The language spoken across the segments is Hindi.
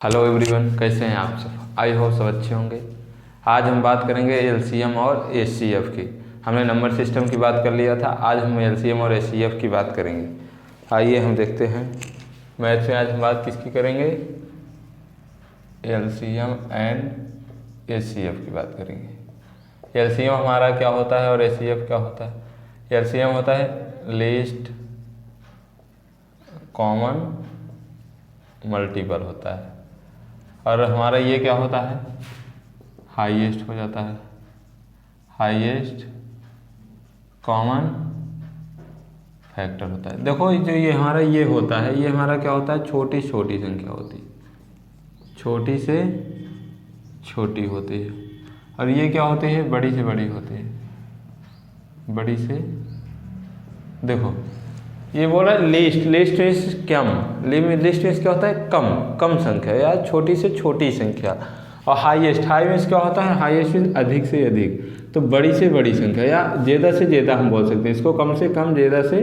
हेलो एवरीवन, कैसे हैं आप सब। आई होप सब अच्छे होंगे। आज हम बात करेंगे एलसीएम और एचसीएफ की। हमने नंबर सिस्टम की बात कर लिया था, आज हम एलसीएम और एचसीएफ की बात करेंगे। आइए हम देखते हैं। मैथ में आज हम बात किसकी करेंगे? एलसीएम एंड एचसीएफ की बात करेंगे। एलसीएम हमारा क्या होता है और एचसीएफ क्या होता है? एलसीएम होता है लीस्ट कॉमन मल्टीपल होता है, और हमारा ये क्या होता है? हाईएस्ट हो जाता है, हाईएस्ट कॉमन फैक्टर होता है। देखो जो ये हमारा ये होता है, ये हमारा क्या होता है? छोटी छोटी संख्या होती है, छोटी से छोटी होती है। और ये क्या होती है? बड़ी से बड़ी होती है, बड़ी से। देखो ये बोला लिस्ट, लिस्ट मीन्स कम, लिस्ट मीन्स क्या होता है? कम, कम संख्या या छोटी से छोटी संख्या। और हाईएस्ट, हाई मीन्स क्या होता है? हाईएस्ट मीन्स अधिक से अधिक, तो बड़ी से बड़ी संख्या या ज़्यादा से ज़्यादा हम बोल सकते हैं इसको। कम से कम, ज़्यादा से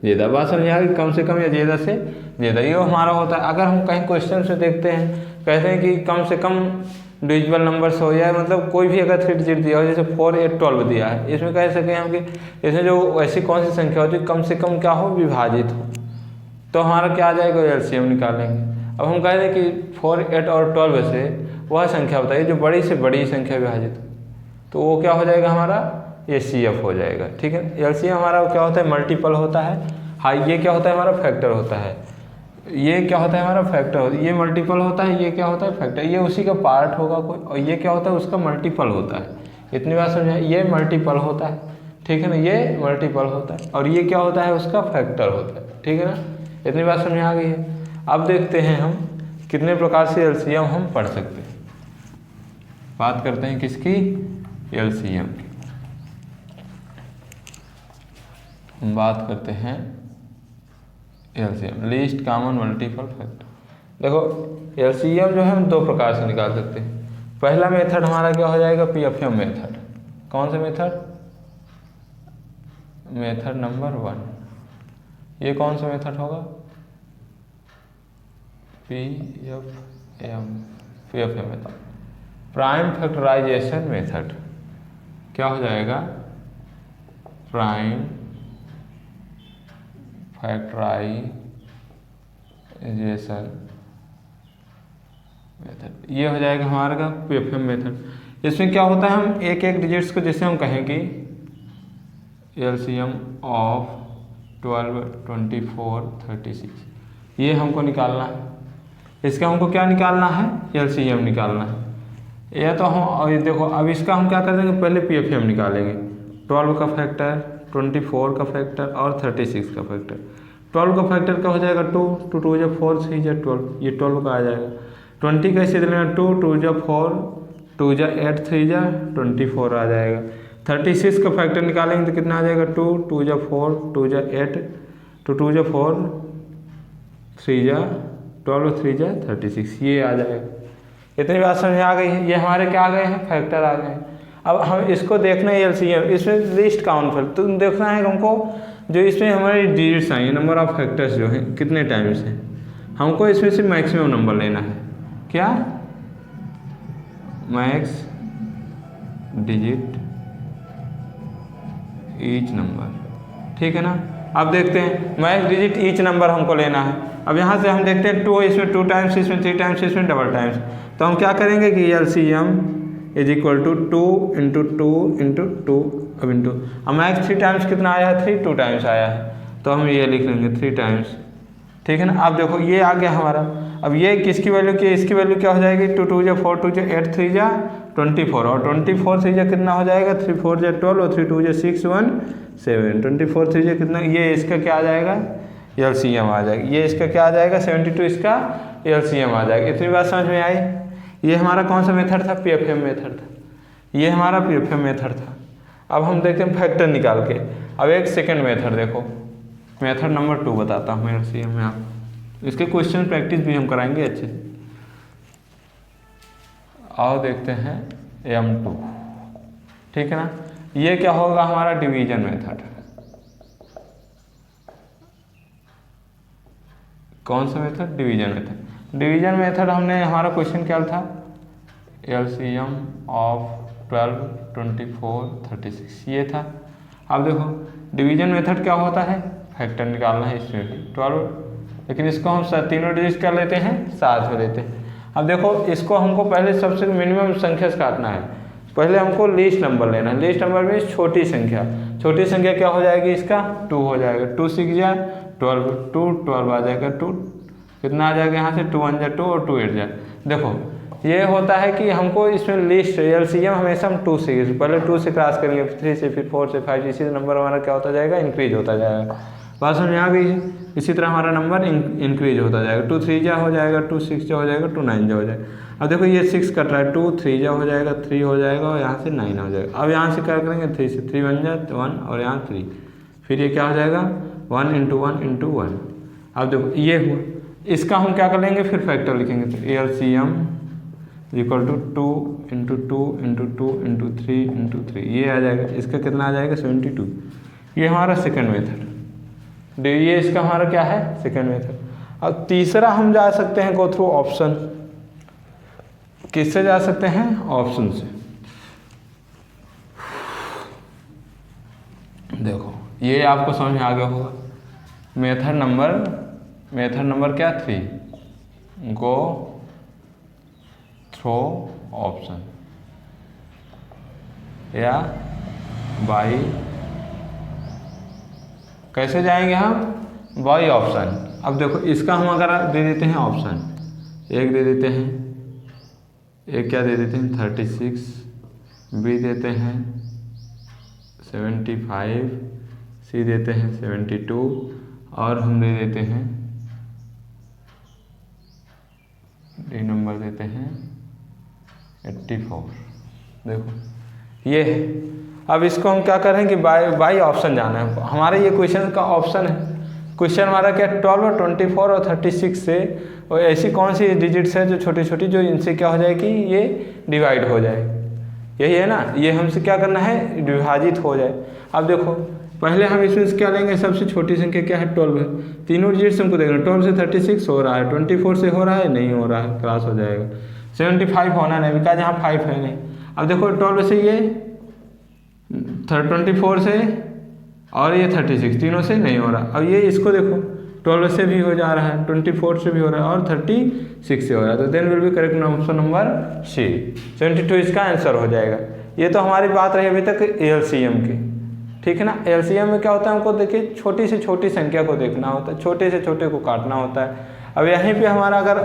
ज़्यादा। बात समझ आ गई? कम से कम या ज़्यादा से ज़्यादा, ये हमारा होता है। अगर हम कहीं क्वेश्चन से देखते हैं, कहते हैं कि कम से कम डिविजिबल नंबर से हो जाए, मतलब कोई भी अगर 3 डिजिट दिया हो, जैसे 4, 8, 12 दिया है, इसमें कह सकें हम कि इसमें जो ऐसी कौन सी संख्या होती है कम से कम क्या हो? विभाजित हो, तो हमारा क्या आ जाएगा? एलसीएम निकालेंगे। अब हम कह रहे हैं कि 4, 8 और 12 से वह संख्या बताइए जो बड़ी से बड़ी संख्या विभाजित हो, तो वो क्या हो जाएगा? हमारा एचसीएफ हो जाएगा। ठीक है, एलसीएम हमारा क्या होता है? मल्टीपल होता है। हाई ये क्या होता है? हमारा फैक्टर होता है। ये क्या होता है? हमारा फैक्टर होता है। ये मल्टीपल होता है, ये क्या होता है? फैक्टर। ये उसी का पार्ट होगा कोई, और ये क्या होता है? उसका मल्टीपल होता है। इतनी बात समझाए? ये मल्टीपल होता है, ठीक है ना, ये मल्टीपल होता है, और ये क्या होता है? उसका फैक्टर होता है, ठीक है ना। इतनी बात समझ आ गई है। अब देखते हैं हम कितने प्रकार से एलसीएम हम पढ़ सकते हैं। बात करते हैं किसकी? एलसीएम की। हम बात करते हैं LCM, least common multiple factor. देखो एलसीएम जो है हम 2 प्रकार से निकाल सकते हैं। पहला मेथड हमारा क्या हो जाएगा? PFM method. कौन सा मेथड? Method number 1। ये कौन सा मेथड होगा? PFM method, prime factorisation method. क्या हो जाएगा? प्राइम फैक्टराइजेशन मेथड, ये हो जाएगा हमारा का पीएफएम मेथड। इसमें क्या होता है? हम एक एक डिजिट्स को, जैसे हम कहें कि एलसीएम ऑफ 12, 24, 36, ये हमको निकालना है। इसका हमको क्या निकालना है? एलसीएम निकालना है। या तो हम ये देखो, अब इसका हम क्या कर देंगे? पहले पीएफएम निकालेंगे। 12 का फैक्टर, 24 का फैक्टर और 36 का फैक्टर। 12 का फैक्टर क्या हो जाएगा? 2, 2 2 जा 4, 3 जा 12, ये 12 का आ जाएगा। 20 कैसे देना? 2, 2 जा 4, 2 जा 8, 3 जा 24 आ जाएगा। 36 का फैक्टर निकालेंगे तो कितना आ जाएगा? 2, 2 जा 4, 2 जा 8, 2 जा 4, 3 जा 12, 3 जा 36, ये आ जाएगा। इतनी बात समझ आ गई है? ये हमारे क्या आ गए हैं? फैक्टर आ गए हैं। अब हम इसको देखना है एलसीएम, इसमें लीस्ट काउंट फैक्टर तो देखना है हमको। जो इसमें हमारी digits I, number of factors जो हैं कितने टाइम्स हैं, हमको इसमें से मैक्सिमम नंबर लेना है। क्या? मैक्स डिजिट ईच नंबर, ठीक है ना। अब देखते हैं मैक्स डिजिट ईच नंबर हमको लेना है। अब यहाँ से हम देखते हैं 2, इसमें 2 टाइम्स, इसमें 3 टाइम्स, इसमें डबल टाइम्स, तो हम क्या करेंगे कि LCM is equal to 2 into 2 into 2 अब इंटू, अब मैक्स 3 टाइम्स कितना आया है? 3 2 टाइम्स आया है, तो हम ये लिख लेंगे 3 टाइम्स, ठीक है ना। अब देखो ये आ गया हमारा। अब ये किसकी वैल्यू की? इसकी वैल्यू क्या हो जाएगी? 2 2 जा 4, 2 जा 8, 3 जा 24, और 24 3 जा कितना हो जाएगा? 3 4 जा 12 और 3 2 जा 6 1 7, 24 3 जा कितना? ये इसका क्या आ जाएगा? एलसीएम आ जाएगा। ये इसका क्या आ जाएगा? 72 इसका एलसीएम आ जाएगा। इतनी बात समझ में आई? ये हमारा कौन सा मेथड था? पीएफएम मेथड था। ये हमारा पीएफएम मेथड था। अब हम देखते हैं फैक्टर निकाल के। अब एक सेकंड मेथड देखो, मेथड नंबर 2 बताता हूँ एलसीएम में। आप इसके क्वेश्चन प्रैक्टिस भी हम कराएंगे अच्छे से। आओ देखते हैं M2, ठीक है ना। ये क्या होगा? हमारा डिवीजन मेथड। कौन सा method? Division method. Division method हमने, हमारा क्वेश्चन क्या था, एलसीएम ऑफ 12, 24, 36 ये था। अब देखो डिवीजन मेथड क्या होता है, फैक्टर निकालना है इसमें भी 12, लेकिन इसको हम तीनों डिजिट कर लेते हैं, साथ में लेते हैं। अब देखो इसको हमको पहले सबसे मिनिमम संख्या से काटना है, पहले हमको लीस्ट नंबर लेना है। लीस्ट नंबर में छोटी संख्या, छोटी संख्या क्या हो जाएगी, इसका 2 हो जाएगा, 2 6 जा 12, 2 12 आ जाएगा, 2 कितना आ जाएगा यहाँ से, 2 1 जा 2 और 2 8 जा। देखो ये होता है कि हमको इसमें लिस्ट एलसीएम हमेशा हम 2 से, पहले 2 से क्रॉस करेंगे, फिर 3 से, फिर 4 से, 5 से, इसी नंबर हमारा क्या होता जाएगा, इंक्रीज होता जाएगा। बात समझ आ गई है। इसी तरह हमारा नंबर इंक्रीज होता जाएगा, 2 3 जा हो जाएगा, 2 6 जा हो जाएगा, 2 9 जा हो जाएगा। अब देखो ये 6 कट रहा है, 2 3 जा हो जाएगा, 3 हो जाएगा और यहाँ से 9 हो जाएगा। अब यहाँ से क्या करेंगे, 3 से 3 1 जा 1 और यहाँ 3, फिर ये क्या हो जाएगा 1 × 1 × 1। अब देखो ये हुआ, इसका हम क्या कर लेंगे, फिर फैक्टर लिखेंगे, तो एलसीएम इक्वल टू 2 × 2 × 2 × 3 × 3, ये आ जाएगा। इसका कितना आ जाएगा 72। ये हमारा सेकंड मेथड, ये इसका हमारा क्या है, सेकंड मेथड। अब तीसरा हम जा सकते हैं गो थ्रू ऑप्शन। किससे जा सकते हैं, ऑप्शन से। देखो ये आपको समझ में आ गया होगा। मेथड नंबर क्या, 3, गो थ्रो ऑप्शन या बाई, कैसे जाएंगे हम, बाई ऑप्शन। अब देखो इसका हम अगर दे देते हैं ऑप्शन, एक दे देते हैं, एक क्या दे देते हैं 36, बी देते हैं 75, सी देते हैं 72 और हम दे देते हैं डी नंबर देते हैं 84। देखो ये है। अब इसको हम क्या करें कि बाई ऑप्शन जाना है। हमारे ये क्वेश्चन का ऑप्शन है, क्वेश्चन हमारा क्या 12, 24 और 36 से, और ऐसी कौन सी डिजिट्स है जो छोटी छोटी, जो इनसे क्या हो जाए कि ये डिवाइड हो जाए, यही है ना। ये हमसे क्या करना है, विभाजित हो जाए। अब देखो पहले हम इसमें क्या लेंगे, सबसे छोटी संख्या क्या है 12 है, तीनों डिजिट्स हमको देखना, 12 से 36 हो रहा है, 24 से हो रहा है, नहीं हो रहा है, क्रॉस हो जाएगा। 75 होना नहीं, बिकॉज यहाँ 5 है नहीं। अब देखो 12 से ये 24 से और ये 36, तीनों से नहीं हो रहा। अब ये इसको देखो 12 से भी हो जा रहा है, 24 से भी हो रहा है और 36 से हो रहा है, तो then will be correct option number C, 72 इसका आंसर हो जाएगा। ये तो हमारी बात रही अभी तक एलसीएम की, ठीक है ना। एलसीएम में क्या होता है, हमको देखिए छोटी से छोटी संख्या को देखना होता है, छोटे से छोटे को काटना होता है। अब यहीं पे हमारा अगर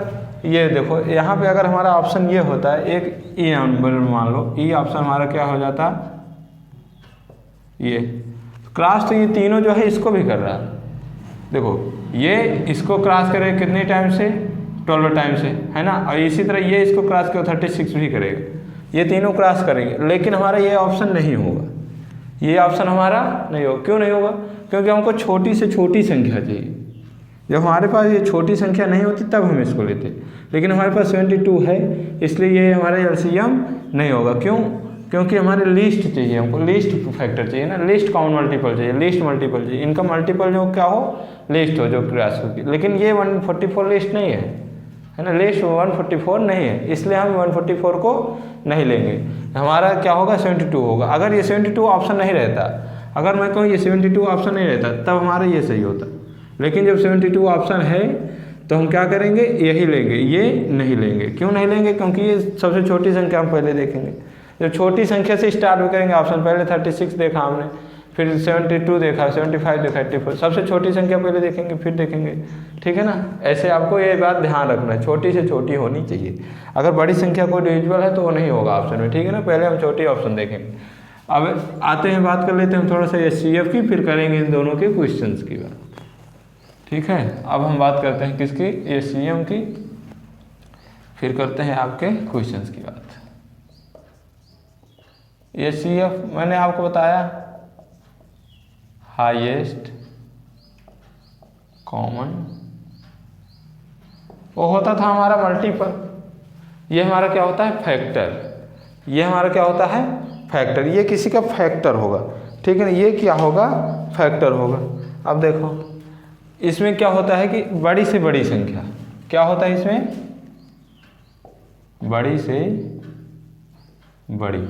ये देखो, यहाँ पे अगर हमारा ऑप्शन ये होता है, एक ई नंबर मान लो, ई ऑप्शन हमारा क्या हो जाता, ये क्रॉस, तो ये तीनों जो है इसको भी कर रहा है। देखो ये इसको क्रॉस करे कितने टाइम से, 12 टाइम से, है ना। और इसी तरह ये इसको क्रॉस करे 36 भी करेगा, ये तीनों क्रॉस करेंगे, लेकिन हमारा ये ऑप्शन नहीं होगा, ये ऑप्शन हमारा नहीं होगा। क्यों नहीं होगा, क्योंकि हमको छोटी से छोटी संख्या चाहिए। जब हमारे पास ये छोटी संख्या नहीं होती तब हम इसको लेते, लेकिन हमारे पास 72 है, इसलिए ये हमारा एलसीएम नहीं होगा। क्यों, क्योंकि हमारे लिस्ट चाहिए, हमको लिस्ट फैक्टर चाहिए ना, लिस्ट कॉमन मल्टीपल चाहिए, लिस्ट मल्टीपल चाहिए, इनका मल्टीपल जो क्या हो, लिस्ट हो जो क्रॉस होगी। लेकिन ये 144 लिस्ट नहीं है ना, लिस्ट 144 नहीं है, इसलिए हम 144 को नहीं लेंगे। हमारा क्या होगा 72 होगा। अगर ये 72 ऑप्शन नहीं रहता, अगर मैं कहूँ ये 72 ऑप्शन नहीं रहता, तब हमारा ये सही होता। लेकिन जब 72 ऑप्शन है तो हम क्या करेंगे, यही लेंगे, ये नहीं लेंगे। क्यों नहीं लेंगे, क्योंकि ये सबसे छोटी संख्या हम पहले देखेंगे। जब छोटी संख्या से स्टार्ट भी करेंगे ऑप्शन, पहले 36 देखा हमने, फिर 72 देखा, 75 देखा, 84, सबसे छोटी संख्या पहले देखेंगे फिर देखेंगे, ठीक है ना। ऐसे आपको ये बात ध्यान रखना है, छोटी से छोटी होनी चाहिए। अगर बड़ी संख्या कोई डिविजिबल है तो वो नहीं होगा ऑप्शन में, ठीक है ना। पहले हम छोटी ऑप्शन देखेंगे। अब आते हैं, बात कर लेते हैं थोड़ा सा एचसीएफ की, फिर करेंगे इन दोनों के क्वेश्चन की बात, ठीक है। अब हम बात करते हैं किसकी, एचसीएम की, फिर करते हैं आपके क्वेश्चन की बात। एचसीएफ मैंने आपको बताया, हाईएस्ट कॉमन, वो होता था हमारा मल्टीपल, ये हमारा क्या होता है फैक्टर, ये हमारा क्या होता है फैक्टर, ये किसी का फैक्टर होगा, ठीक है ना। ये क्या होगा, फैक्टर होगा। अब देखो इसमें क्या होता है कि बड़ी से बड़ी संख्या, क्या होता है इसमें, बड़ी से बड़ी।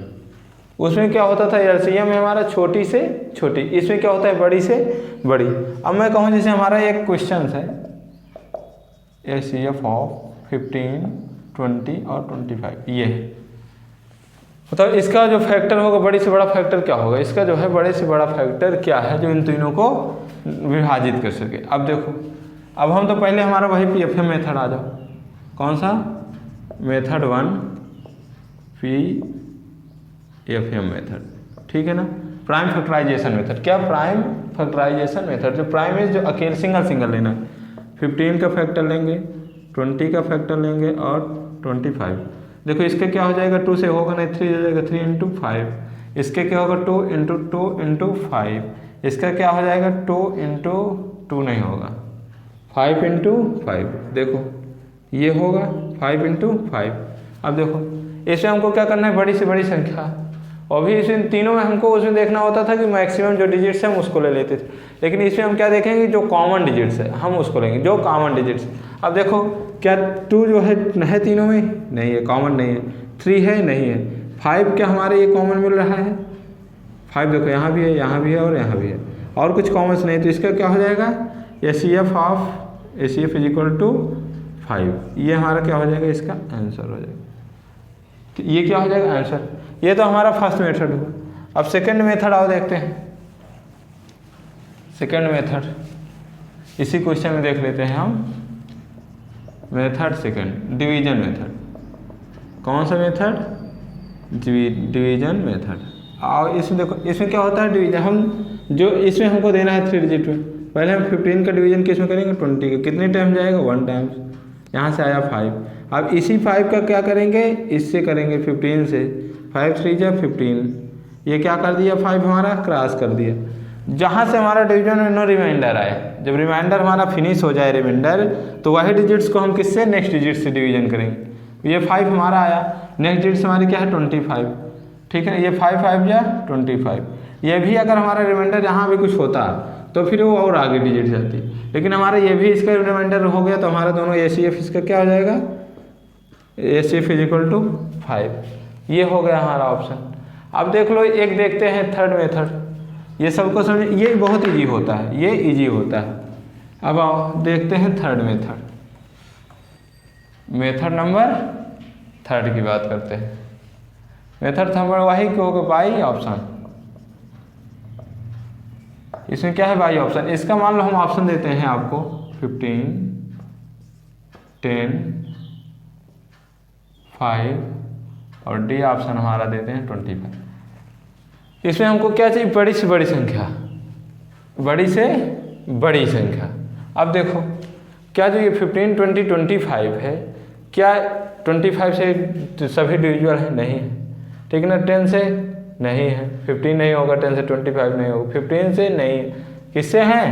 उसमें क्या होता था एलसीएम में हमारा छोटी से छोटी, इसमें क्या होता है बड़ी से बड़ी। अब मैं कहूँ जैसे हमारा एक क्वेश्चन है एचसीएफ ऑफ 15, 20 और 25, ये है। मतलब इसका जो फैक्टर होगा बड़ी से बड़ा फैक्टर क्या होगा, इसका जो है बड़े से बड़ा फैक्टर क्या है जो इन तीनों को विभाजित कर सके। अब देखो, अब हम तो पहले हमारा वही पीएफएम मेथड आ जाओ, कौन सा मेथड 1 पीएफएम मेथड, ठीक है ना। प्राइम फैक्टराइजेशन मेथड, क्या प्राइम फैक्टराइजेशन मेथड, जो प्राइम है जो अकेले सिंगल सिंगल लेना है। 15 का फैक्टर लेंगे, 20 का फैक्टर लेंगे और 25। देखो इसका क्या हो जाएगा, 2 से होगा नहीं 3 हो जाएगा, 3 × 5। इसके क्या होगा 2 × 2 × 5। इसका क्या हो जाएगा 2 × 2 नहीं होगा, 5 × 5। देखो ये होगा 5 × 5। अब देखो इसमें हमको क्या करना है, बड़ी से बड़ी संख्या। और भी इसमें तीनों में हमको उसमें देखना होता था कि मैक्सिमम जो डिजिट्स हैं हम उसको ले लेते थे, लेकिन इसमें हम क्या देखेंगे जो कॉमन डिजिट्स है हम उसको लेंगे, जो कॉमन डिजिट्स। अब देखो क्या 2 जो है तीनों में नहीं है, कॉमन नहीं है। 3 है नहीं है। 5 क्या हमारे ये कॉमन मिल रहा है, 5 देखो यहाँ भी है, यहाँ भी है और यहाँ भी है, और कुछ कॉमन्स नहीं। तो इसका क्या हो जाएगा एचसीएफ ऑफ एचसीएफ = 5। ये हमारा क्या हो जाएगा, इसका आंसर हो जाएगा। तो ये क्या हो जाएगा आंसर। ये तो हमारा फर्स्ट मेथड हुआ। अब सेकंड मेथड आओ देखते हैं। सेकंड मेथड इसी क्वेश्चन में देख लेते हैं हम। Method second division method. कौन सा मेथड, डिवीजन मेथड। और इसमें देखो इसमें क्या होता है डिवीजन, हम जो इसमें हमको देना है 3 डिजिट में। पहले हम 15 का डिवीजन किस में करेंगे 20 का, कितने टाइम जाएगा 1 टाइम्स, यहाँ से आया 5। अब इसी 5 का क्या करेंगे, इससे करेंगे 15 से, 5 × 3 = 15। ये क्या कर दिया 5 हमारा क्रॉस कर दिया। जहाँ से हमारा डिवीजन में नो रिमाइंडर आए, जब रिमाइंडर हमारा फिनिश हो जाए रिमाइंडर, तो वही डिजिट्स को हम किससे नेक्स्ट डिजिट से डिवीजन करेंगे। ये 5 हमारा आया, नेक्स्ट डिजिट्स हमारी क्या है 25, ठीक है। ये 5 × 5 = 25। ये भी अगर हमारा रिमाइंडर यहाँ भी कुछ होता तो फिर वो और आगे डिजिट जाती, लेकिन हमारा ये भी इसका रिमाइंडर हो गया, तो हमारा दोनों एचसीएफ इसका क्या हो जाएगा एचसीएफ = 5। ये हो गया हमारा ऑप्शन। अब देख लो एक देखते हैं थर्ड मेथड। ये सबको समझ, ये बहुत इजी होता है, ये इजी होता है। अब आओ देखते हैं थर्ड मेथड। मेथड नंबर 3 की बात करते हैं। मेथड नंबर वही होगा बाई ऑप्शन। इसमें क्या है बाई ऑप्शन। इसका मान लो हम ऑप्शन देते हैं आपको 15, 10, 5 और डी ऑप्शन हमारा देते हैं 25। इसमें हमको क्या चाहिए, बड़ी से बड़ी संख्या, बड़ी से बड़ी संख्या। अब देखो क्या जो ये 15, 20, 25 है, क्या 25 से सभी डिविजिबल है, नहीं है, ठीक है ना। 10 से नहीं है, 15 नहीं होगा, 10 से 25 नहीं होगा, 15 से नहीं है, किससे हैं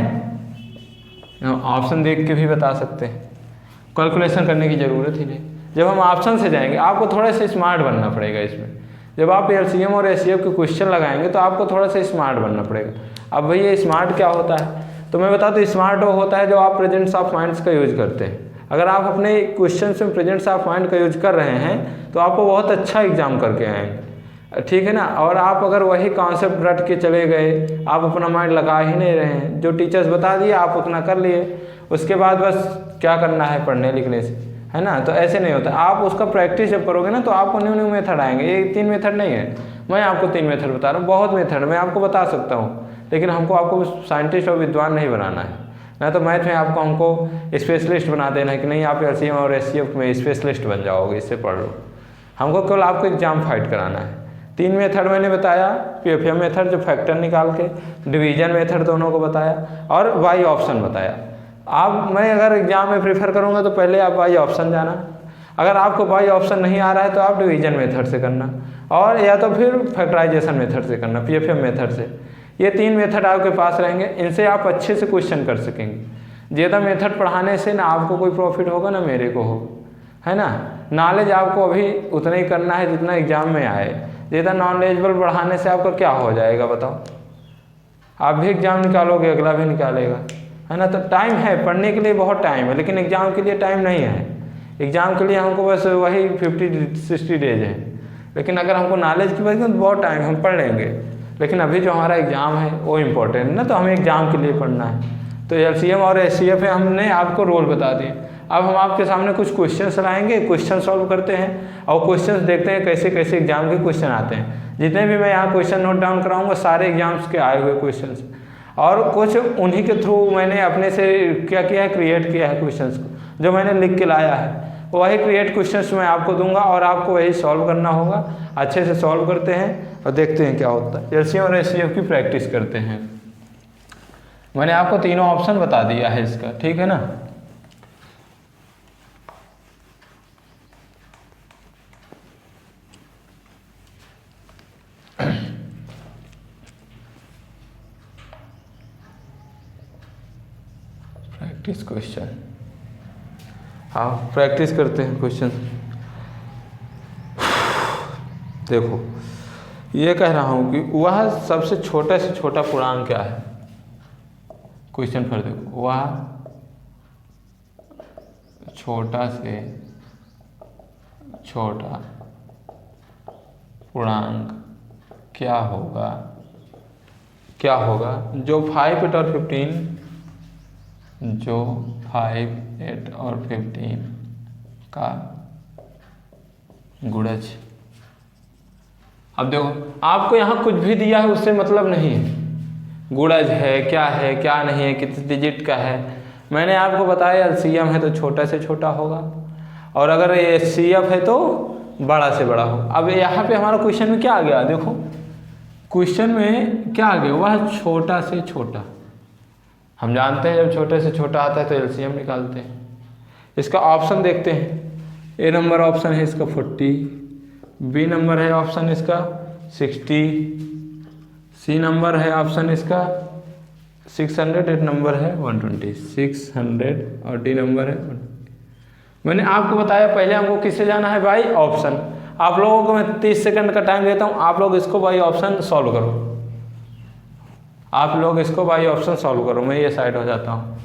ऑप्शन देख के भी बता सकते हैं, कैलकुलेशन करने की ज़रूरत ही नहीं। जब हम ऑप्शन से जाएंगे, आपको थोड़ा सा स्मार्ट बनना पड़ेगा इसमें। जब आप एलसीएम और एचसीएफ के क्वेश्चन लगाएंगे तो आपको थोड़ा सा स्मार्ट बनना पड़ेगा। अब भैया स्मार्ट क्या होता है, तो मैं बता दूँ स्मार्ट वो होता है जो आप प्रेजेंस ऑफ माइंड्स का यूज करते हैं। अगर आप अपने क्वेश्चन में प्रेजेंस ऑफ माइंड का यूज कर रहे हैं तो आपको बहुत अच्छा एग्जाम करके आएंगे, ठीक है ना। और आप अगर वही कॉन्सेप्ट रट के चले गए, आप अपना माइंड लगा ही नहीं रहे हैं, जो टीचर्स बता दिए आप उतना कर लिए, उसके बाद बस क्या करना है पढ़ने लिखने से, है ना। तो ऐसे नहीं होता, आप उसका प्रैक्टिस जब करोगे ना तो आपको न्यू न्यू मेथड आएंगे। ये 3 मेथड नहीं है, मैं आपको 3 मेथड बता रहा हूँ, बहुत मेथड मैं आपको बता सकता हूँ, लेकिन आपको साइंटिस्ट और विद्वान नहीं बनाना है ना। तो मैथ में हमको स्पेशलिस्ट बना देना है कि नहीं आप एलसीएम और एचसीएफ में स्पेशलिस्ट बन जाओगे, इससे पढ़ लो। हमको केवल आपको एग्जाम फाइट कराना है। 3 मेथड मैंने बताया, पीएफएम मेथड जो फैक्टर निकाल के, डिवीजन मेथड दोनों को बताया, और वाई ऑप्शन बताया। मैं अगर एग्जाम में प्रीफर करूँगा तो पहले आप वाई ऑप्शन जाना, अगर आपको वाई ऑप्शन नहीं आ रहा है तो आप डिवीजन मेथड से करना, और या तो फिर फैक्टराइजेशन मेथड से करना, पीएफएम मेथड से। ये 3 मेथड आपके पास रहेंगे, इनसे आप अच्छे से क्वेश्चन कर सकेंगे। ज़्यादा मेथड पढ़ाने से ना आपको कोई प्रॉफिट होगा ना मेरे को होगा, है ना। नॉलेज आपको अभी उतना ही करना है जितना एग्जाम में आए। ज़्यादा नॉलेजेबल बढ़ाने से आपका क्या हो जाएगा बताओ। आप भी एग्जाम निकालोगे, अगला भी निकालेगा, है ना। तो टाइम है पढ़ने के लिए, बहुत टाइम है, लेकिन एग्ज़ाम के लिए टाइम नहीं है। एग्ज़ाम के लिए हमको बस वही 50-60 डेज है, लेकिन अगर हमको नॉलेज की बात करें तो बहुत टाइम, हम पढ़ लेंगे। लेकिन अभी जो हमारा एग्ज़ाम है वो इम्पोर्टेंट है ना, तो हमें एग्ज़ाम के लिए पढ़ना है। तो LCM और HCF है, हमने आपको रोल बता दिए। अब हम आपके सामने कुछ क्वेश्चंस लाएंगे, क्वेश्चन सॉल्व करते हैं और क्वेश्चंस देखते हैं कैसे कैसे एग्जाम के क्वेश्चन आते हैं। जितने भी मैं यहाँ क्वेश्चन नोट डाउन कराऊंगा सारे एग्जाम्स के आए हुए क्वेश्चंस, और कुछ उन्हीं के थ्रू मैंने अपने से क्या किया है, क्रिएट किया है क्वेश्चंस को, जो मैंने लिख के लाया है वही क्रिएट क्वेश्चंस मैं आपको दूंगा और आपको वही सॉल्व करना होगा। अच्छे से सॉल्व करते हैं और देखते हैं क्या होता है। LCM और HCF की प्रैक्टिस करते हैं। मैंने आपको तीनों ऑप्शन बता दिया है इसका, ठीक है ना। प्रैक्टिस क्वेश्चन, हाँ प्रैक्टिस करते हैं क्वेश्चन। देखो ये कह रहा हूँ कि वह सबसे छोटा से छोटा पूर्णांक क्या है। क्वेश्चन पर देखो, वह छोटा से छोटा पूर्णांक क्या होगा, क्या होगा जो 5, 8 और 15, जो 5, 8 और 15 का गुणज। अब देखो आपको यहाँ कुछ भी दिया है उससे मतलब नहीं है, गुणज है क्या नहीं है, कितने डिजिट का है। मैंने आपको बताया LCM है तो छोटा से छोटा होगा, और अगर HCF है तो बड़ा से बड़ा होगा। अब यहाँ पे हमारा क्वेश्चन में क्या आ गया, देखो क्वेश्चन में क्या आ गया, वह छोटा से छोटा। हम जानते हैं जब छोटे से छोटा आता है तो LCM निकालते हैं। इसका ऑप्शन देखते हैं। A नंबर ऑप्शन है इसका 40, B नंबर है ऑप्शन इसका 60, C नंबर है ऑप्शन इसका 600, D नंबर है 120, 600 और D नंबर है 120। मैंने आपको बताया पहले हमको किससे जाना है, बाई ऑप्शन। आप लोगों को मैं 30 सेकंड का टाइम देता हूँ, आप लोग इसको बाई ऑप्शन सॉल्व करो। आप लोग इसको बाई ऑप्शन सॉल्व करो, मैं ये साइड हो जाता हूँ।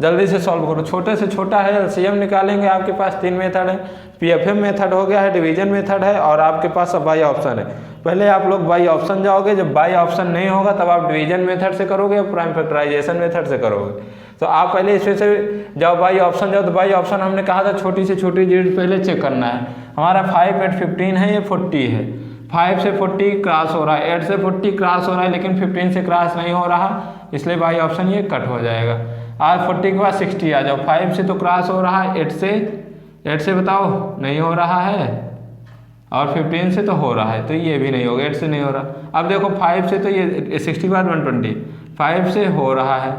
जल्दी से सॉल्व करो, छोटे से छोटा है। LCM निकालेंगे, आपके पास 3 मेथड है। PFM मेथड हो गया है, डिवीजन मेथड है, और आपके पास अब बाई ऑप्शन है। पहले आप लोग बाई ऑप्शन जाओगे, जब बाई ऑप्शन नहीं होगा तब आप डिवीजन मेथड से करोगे, प्राइम फैक्टराइजेशन मेथड से करोगे। तो आप पहले इसमें से जाओ, बाई ऑप्शन जाओ। तो बाई ऑप्शन हमने कहा था छोटी से छोटी डिजिट पहले चेक करना है। हमारा 5, 8, 15 है, ये 40 है। 5 से 40 क्रॉस हो रहा है, 8 से 40 क्रॉस हो रहा है, लेकिन 15 से क्रॉस नहीं हो रहा, इसलिए बाई ऑप्शन ये कट हो जाएगा। आज 40 के बाद 60 आ जाओ। 5 से तो क्रॉस हो रहा है, 8 से बताओ नहीं हो रहा है, और 15 से तो हो रहा है, तो ये भी नहीं होगा, 8 से नहीं हो रहा। अब देखो 5 से तो ये 60 के बाद 120, 5 से हो रहा है,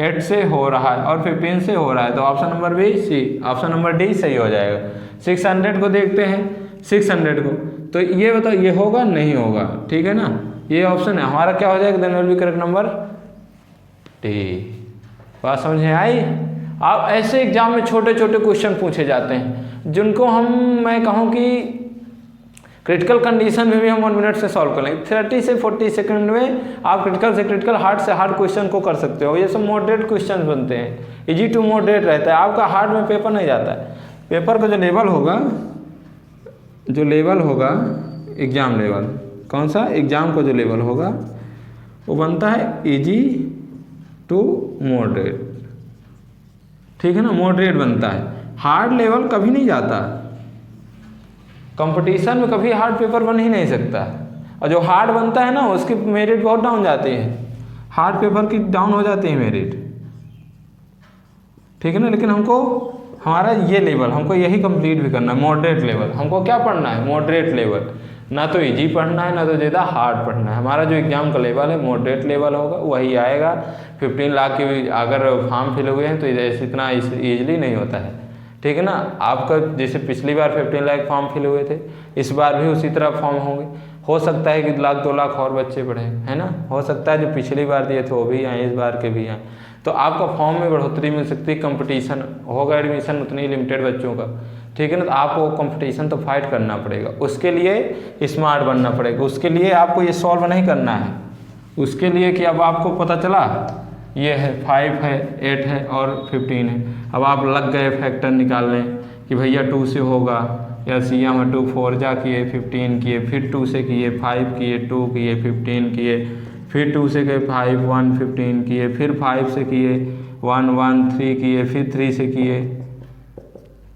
8 से हो रहा है, और 15 से हो रहा है, तो option number B, C, option number D सही हो जाएगा। 600 को देखते हैं, 600 को, तो ये बताओ ये होगा नहीं होगा, ठीक है ना। ये ऑप्शन है हमारा, क्या हो जाएगा, then will be correct number D। बात समझ में आई। अब ऐसे एग्जाम में छोटे छोटे क्वेश्चन पूछे जाते हैं जिनको मैं कहूँ कि क्रिटिकल कंडीशन में भी हम 1 मिनट से सॉल्व कर लेंगे। 30 से 40 सेकंड में आप क्रिटिकल से क्रिटिकल, हार्ड से हार्ड क्वेश्चन को कर सकते हो। ये सब मॉडरेट क्वेश्चन बनते हैं, इजी टू मॉडरेट रहता है, आपका हार्ड में पेपर नहीं जाता है। पेपर का जो लेवल होगा एग्जाम लेवल, कौन सा एग्जाम का जो लेवल होगा वो बनता है इजी टू मॉडरेट, ठीक है ना, मॉडरेट बनता है। हार्ड लेवल कभी नहीं जाता, कंपटीशन में कभी हार्ड पेपर बन ही नहीं सकता, और जो हार्ड बनता है ना उसकी मेरिट बहुत डाउन जाती है, हार्ड पेपर की डाउन हो जाती है मेरिट, ठीक है ना। लेकिन हमको हमारा ये लेवल, हमको यही कंप्लीट भी करना है, मॉडरेट लेवल। हमको क्या पढ़ना है, मॉडरेट लेवल, ना तो इजी पढ़ना है ना तो ज़्यादा हार्ड पढ़ना है। हमारा जो एग्जाम का लेवल है मॉडरेट लेवल होगा, वही आएगा। 15 लाख के अगर फॉर्म फिल हुए हैं तो इतना ईजिली नहीं होता है, ठीक है ना। आपका जैसे पिछली बार 15 लाख फॉर्म फिल हुए थे, इस बार भी उसी तरह फॉर्म होंगे। हो सकता है कि 1 लाख 2 लाख और बच्चे बढ़े, है ना, हो सकता है जो पिछली बार दिए थे वो भी आए, इस बार के भी आए, तो आपका फॉर्म में बढ़ोतरी मिल सकती है। कंपटीशन होगा, एडमिशन उतनी लिमिटेड बच्चों का, ठीक है ना। तो आपको कंपटीशन तो फाइट करना पड़ेगा, उसके लिए स्मार्ट बनना पड़ेगा, उसके लिए आपको ये सॉल्व नहीं करना है, उसके लिए कि अब आपको पता चला ये है 5 है 8 है और 15 है। अब आप लग गए फैक्टर निकालने कि भैया 2 से होगा या सी हम 2 4 जा किए 15 किए, फिर 2 से किए 5 किए, 2 किए 15 किए, फिर 2 से किए 5 1 15 किए, फिर 5 से किए 1 1 3 किए, फिर 3 से किए।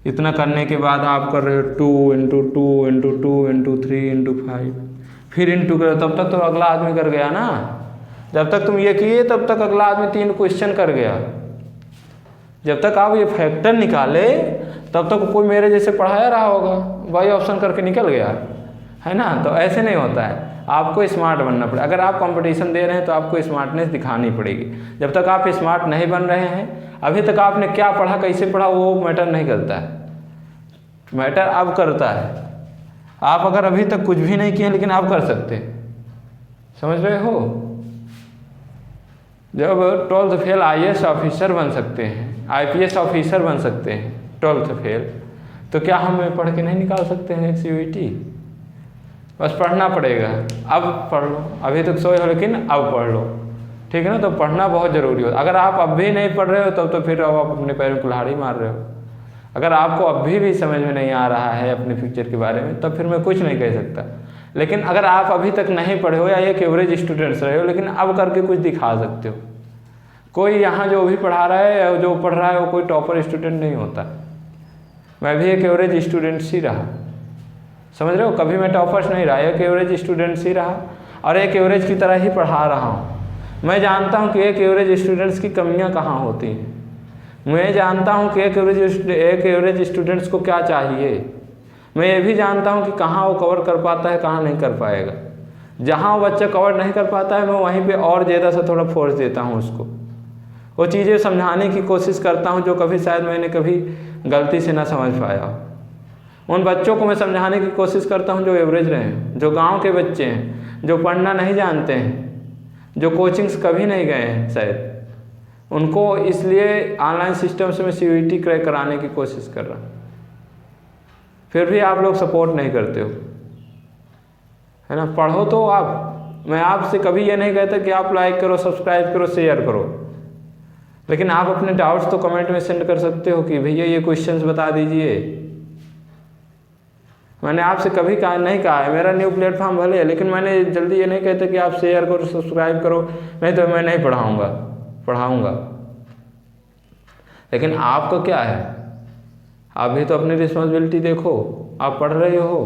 इतना करने के बाद आप कर रहे हो 2 इंटू 2 इंटू 2 इंटू 3 इंटू 5, फिर इंटू करो, तब तक तो अगला आदमी कर गया ना। जब तक तुम ये किए तब तक अगला आदमी 3 क्वेश्चन कर गया। जब तक आप ये फैक्टर निकाले तब तक कोई मेरे जैसे पढ़ाया रहा होगा, वाई ऑप्शन करके निकल गया है ना। तो ऐसे नहीं होता है, आपको स्मार्ट बनना पड़ेगा। अगर आप कंपटीशन दे रहे हैं तो आपको स्मार्टनेस दिखानी पड़ेगी। जब तक आप स्मार्ट नहीं बन रहे हैं, अभी तक आपने क्या पढ़ा कैसे पढ़ा वो मैटर नहीं करता है, मैटर अब करता है। आप अगर अभी तक कुछ भी नहीं किए लेकिन आप कर सकते, समझ रहे हो। जब 12th फेल IAS ऑफिसर बन सकते हैं, IPS ऑफिसर बन सकते हैं 12th फेल, तो क्या हम पढ़ के नहीं निकाल सकते हैं CUET। बस पढ़ना पड़ेगा। अब पढ़ लो, अभी तक सोए हो लेकिन अब पढ़ लो, ठीक है ना। तो पढ़ना बहुत ज़रूरी हो। अगर आप अब भी नहीं पढ़ रहे हो तब तो फिर आप अपने पैरों में कुल्हाड़ी मार रहे हो। अगर आपको अभी भी समझ में नहीं आ रहा है अपने फ्यूचर के बारे में तब फिर मैं कुछ नहीं कह सकता। लेकिन अगर आप अभी तक नहीं पढ़े हो या एक एवरेज स्टूडेंट्स रहे हो लेकिन अब करके कुछ दिखा सकते हो। कोई यहाँ जो भी पढ़ा रहा है या जो पढ़ रहा है वो कोई टॉपर स्टूडेंट नहीं होता। मैं भी एक एवरेज स्टूडेंट ही रहा, समझ रहे हो। कभी मैं टॉपर्स नहीं रहा, एक एवरेज स्टूडेंट ही रहा और एक एवरेज की तरह ही पढ़ा रहा हूँ। मैं जानता हूँ कि एक एवरेज स्टूडेंट्स की कमियाँ कहाँ होती हैं। मैं जानता हूँ कि एक एवरेज स्टूडेंट्स को क्या चाहिए। मैं ये भी जानता हूँ कि कहाँ वो कवर कर पाता है, कहाँ नहीं कर पाएगा। जहाँ वो बच्चा कवर नहीं कर पाता है मैं वहीं पे और ज़्यादा से थोड़ा फोर्स देता हूँ उसको। वो चीज़ें समझाने की कोशिश करता हूँ जो कभी शायद मैंने कभी गलती से ना समझ पाया। उन बच्चों को मैं समझाने की कोशिश करता हूँ जो एवरेज रहे हैं, जो गाँव के बच्चे हैं, जो पढ़ना नहीं जानते हैं, जो कोचिंग्स कभी नहीं गए हैं शायद, उनको इसलिए ऑनलाइन सिस्टम से मैं CUET क्रैक कराने की कोशिश कर रहा हूँ। फिर भी आप लोग सपोर्ट नहीं करते हो, है ना। पढ़ो तो आप, मैं आपसे कभी ये नहीं कहता कि आप लाइक करो, सब्सक्राइब करो, शेयर करो, लेकिन आप अपने डाउट्स तो कमेंट में सेंड कर सकते हो कि भैया ये क्वेश्चंस बता दीजिए। मैंने आपसे कभी नहीं कहा है, मेरा न्यू प्लेटफॉर्म भले है लेकिन मैंने जल्दी ये नहीं कहता कि आप शेयर करो, सब्सक्राइब करो, नहीं तो मैं नहीं पढ़ाऊँगा। लेकिन आपका क्या है, आप भी तो अपनी रिस्पॉन्सिबिलिटी देखो। आप पढ़ रहे हो,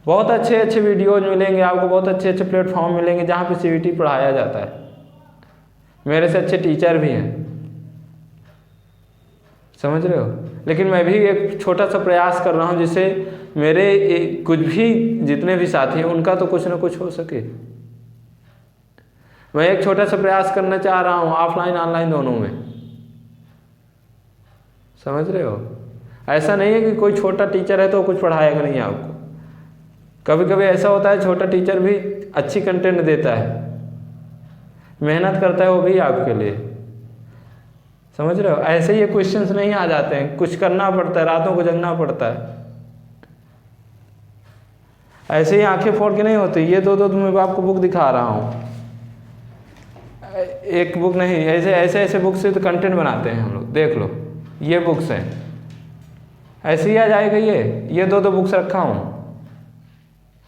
बहुत अच्छे अच्छे वीडियोज मिलेंगे आपको, बहुत अच्छे अच्छे प्लेटफॉर्म मिलेंगे जहाँ पे CUET पढ़ाया जाता है। मेरे से अच्छे टीचर भी हैं, समझ रहे हो। लेकिन मैं भी एक छोटा सा प्रयास कर रहा हूँ जिससे मेरे कुछ भी जितने भी साथी हैं उनका तो कुछ ना कुछ हो सके। मैं एक छोटा सा प्रयास करना चाह रहा हूँ ऑफलाइन ऑनलाइन दोनों में, समझ रहे हो। ऐसा नहीं है कि कोई छोटा टीचर है तो कुछ पढ़ाएगा नहीं आपको। कभी कभी ऐसा होता है छोटा टीचर भी अच्छी कंटेंट देता है, मेहनत करता है वो भी आपके लिए, समझ रहे हो। ऐसे ही ये क्वेश्चंस नहीं आ जाते हैं, कुछ करना पड़ता है, रातों को जगना पड़ता है। ऐसे ही आंखें फोड़ के नहीं होती। ये दो मैं आपको बुक दिखा रहा हूँ, एक बुक नहीं, ऐसे बुक से तो कंटेंट बनाते हैं हम लोग। देख लो ये बुक्स हैं, ऐसे ही आ जाएगा। ये दो बुक्स रखा हूँ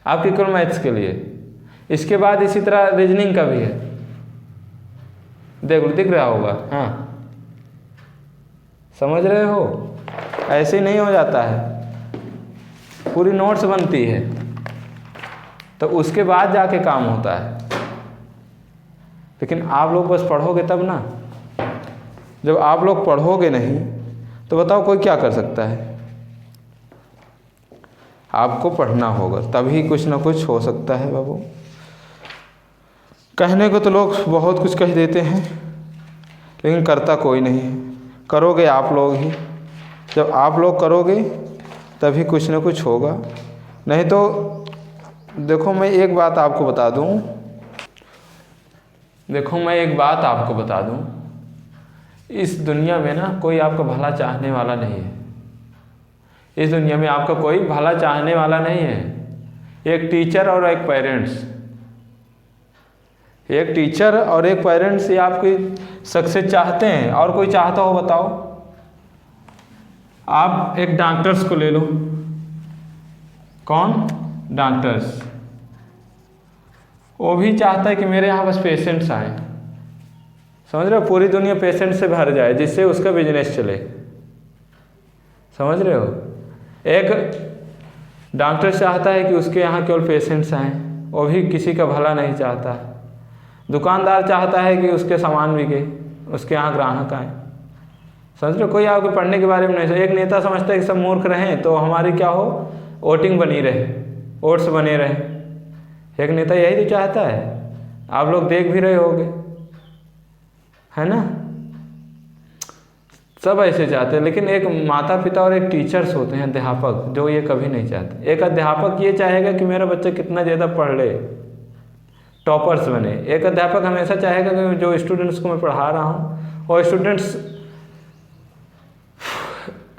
आपके केवल मैथ्स के लिए। इसके बाद इसी तरह रीजनिंग का भी है, देख लो, दिख रहा होगा, हाँ समझ रहे हो। ऐसे ही नहीं हो जाता है, पूरी नोट्स बनती है तो उसके बाद जाके काम होता है। लेकिन आप लोग बस पढ़ोगे तब ना। जब आप लोग पढ़ोगे नहीं तो बताओ कोई क्या कर सकता है। आपको पढ़ना होगा तभी कुछ ना कुछ हो सकता है बाबू। कहने को तो लोग बहुत कुछ कह देते हैं लेकिन करता कोई नहीं है। करोगे आप लोग ही, जब आप लोग करोगे तभी कुछ ना कुछ होगा। नहीं तो देखो मैं एक बात आपको बता दूं, इस दुनिया में ना कोई आपका भला चाहने वाला नहीं है। इस दुनिया में आपका कोई भला चाहने वाला नहीं है। एक टीचर और एक पेरेंट्स, एक टीचर और एक पेरेंट्स ये आपकी सक्सेस चाहते हैं, और कोई चाहता हो बताओ? आप एक डॉक्टर्स को ले लो, कौन? डॉक्टर्स। वो भी चाहता है कि मेरे यहाँ बस पेशेंट्स आए, समझ रहे हो? पूरी दुनिया पेशेंट से भर जाए जिससे उसका बिजनेस चले, समझ रहे हो? एक डॉक्टर चाहता है कि उसके यहाँ केवल पेशेंट्स आएँ, वो भी किसी का भला नहीं चाहता। दुकानदार चाहता है कि उसके सामान बिके, उसके यहाँ ग्राहक आए, समझ रहे हो? कोई आपके पढ़ने के बारे में नहीं सोच। एक नेता समझता है कि सब मूर्ख रहें तो हमारी क्या हो, वोटिंग बनी रहे, वोट्स बने रहे। एक नेता यही तो चाहता है, आप लोग देख भी रहे होगे, है ना? सब ऐसे चाहते हैं। लेकिन एक माता पिता और एक टीचर्स होते हैं, अध्यापक, जो ये कभी नहीं चाहते। एक अध्यापक ये चाहेगा कि मेरा बच्चा कितना ज़्यादा पढ़ ले, टॉपर्स बने। एक अध्यापक हमेशा चाहेगा कि जो स्टूडेंट्स को मैं पढ़ा रहा हूँ वो स्टूडेंट्स,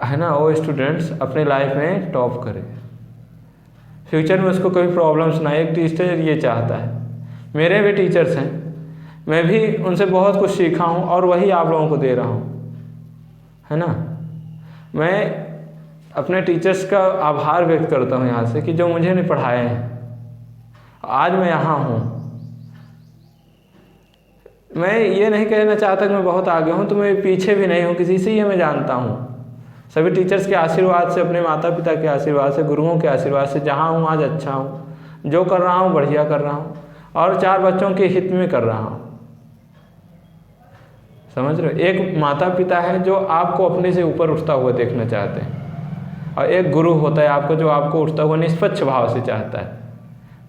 है ना, वो स्टूडेंट्स अपने लाइफ में टॉप करें, फ्यूचर में उसको कोई प्रॉब्लम्स ना। एक टीचर ये चाहता है। मेरे भी टीचर्स हैं, मैं भी उनसे बहुत कुछ सीखा हूँ और वही आप लोगों को दे रहा हूँ, है ना? मैं अपने टीचर्स का आभार व्यक्त करता हूँ यहाँ से कि जो मुझे नहीं पढ़ाए हैं, आज मैं यहाँ हूँ। मैं ये नहीं कहना चाहता कि मैं बहुत आगे हूँ, तो मैं पीछे भी नहीं हूँ किसी से, ये मैं जानता हूँ। सभी टीचर्स के आशीर्वाद से, अपने माता पिता के आशीर्वाद से, गुरुओं के आशीर्वाद से जहाँ हूँ आज अच्छा हूँ, जो कर रहा हूँ बढ़िया कर रहा हूँ, और 4 बच्चों के हित में कर रहा हूँ, समझ रहे हो? एक माता पिता है जो आपको अपने से ऊपर उठता हुआ देखना चाहते हैं, और एक गुरु होता है आपको जो आपको उठता हुआ निष्पक्ष भाव से चाहता है।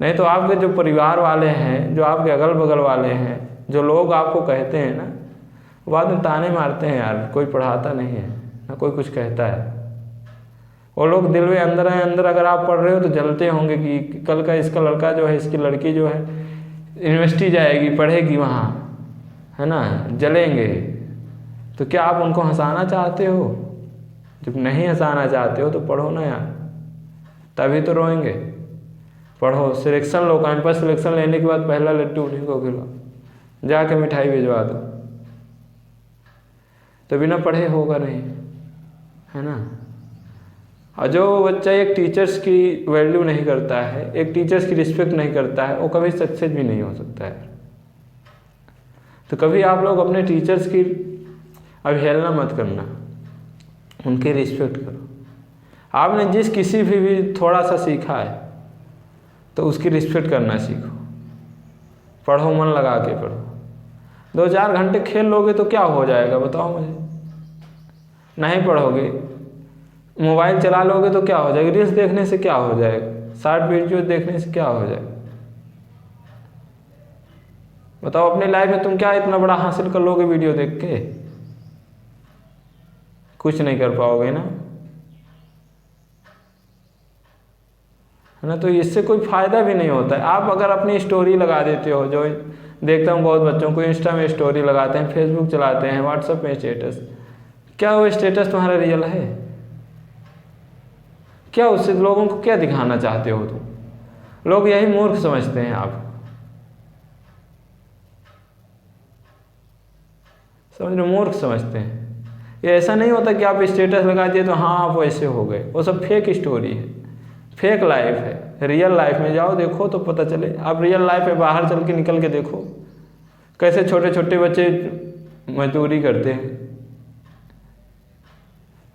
नहीं तो आपके जो परिवार वाले हैं, जो आपके अगल बगल वाले हैं, जो लोग आपको कहते हैं ना, बाद में ताने मारते हैं, यार कोई पढ़ाता नहीं है ना, कोई कुछ कहता है। वो लोग दिल में अंदर है, अंदर अगर आप पढ़ रहे हो तो जलते होंगे कि कल का इसका लड़का जो है, इसकी लड़की जो है यूनिवर्सिटी जाएगी, पढ़ेगी वहाँ, है ना, जलेंगे। तो क्या आप उनको हंसाना चाहते हो? जब नहीं हंसाना चाहते हो तो पढ़ो ना यार, तभी तो रोएंगे। पढ़ो, सिलेक्शन लो, कैंपस सिलेक्शन लेने के बाद पहला लड्डू उन्हीं को खिलाओ, जाके मिठाई भिजवा दो। तो बिना पढ़े होगा नहीं, है ना? और जो बच्चा एक टीचर्स की वैल्यू नहीं करता है, एक टीचर्स की रिस्पेक्ट नहीं करता है, वो कभी सक्सेस भी नहीं हो सकता है। तो कभी आप लोग अपने टीचर्स की अवहेलना मत करना, उनकी रिस्पेक्ट करो। आपने जिस किसी भी थोड़ा सा सीखा है तो उसकी रिस्पेक्ट करना सीखो। पढ़ो, मन लगा के पढ़ो। 2-4 घंटे खेल लोगे तो क्या हो जाएगा बताओ मुझे? नहीं पढ़ोगे, मोबाइल चला लोगे तो क्या हो जाएगा? रील्स देखने से क्या हो जाएगा? शॉर्ट वीडियो देखने से क्या हो जाएगा? बताओ, अपनी लाइफ में तुम क्या इतना बड़ा हासिल कर लोगे वीडियो देख के? कुछ नहीं कर पाओगे ना, है ना? तो इससे कोई फ़ायदा भी नहीं होता है। आप अगर अपनी स्टोरी लगा देते हो, जो देखता हूँ बहुत बच्चों को इंस्टा में स्टोरी लगाते हैं, फेसबुक चलाते हैं, व्हाट्सएप में स्टेटस, क्या वो स्टेटस तुम्हारा रियल है? क्या उससे लोगों को क्या दिखाना चाहते हो तुम? लोग यही मूर्ख समझते हैं आप, समझ रहे? मूर्ख समझते हैं। ये ऐसा नहीं होता कि आप स्टेटस लगा दिए तो हाँ आप वैसे हो गए। वो सब फेक स्टोरी है, फेक लाइफ है। रियल लाइफ में जाओ, देखो तो पता चले। आप रियल लाइफ में बाहर चल के निकल के देखो, कैसे छोटे छोटे बच्चे मजदूरी करते हैं।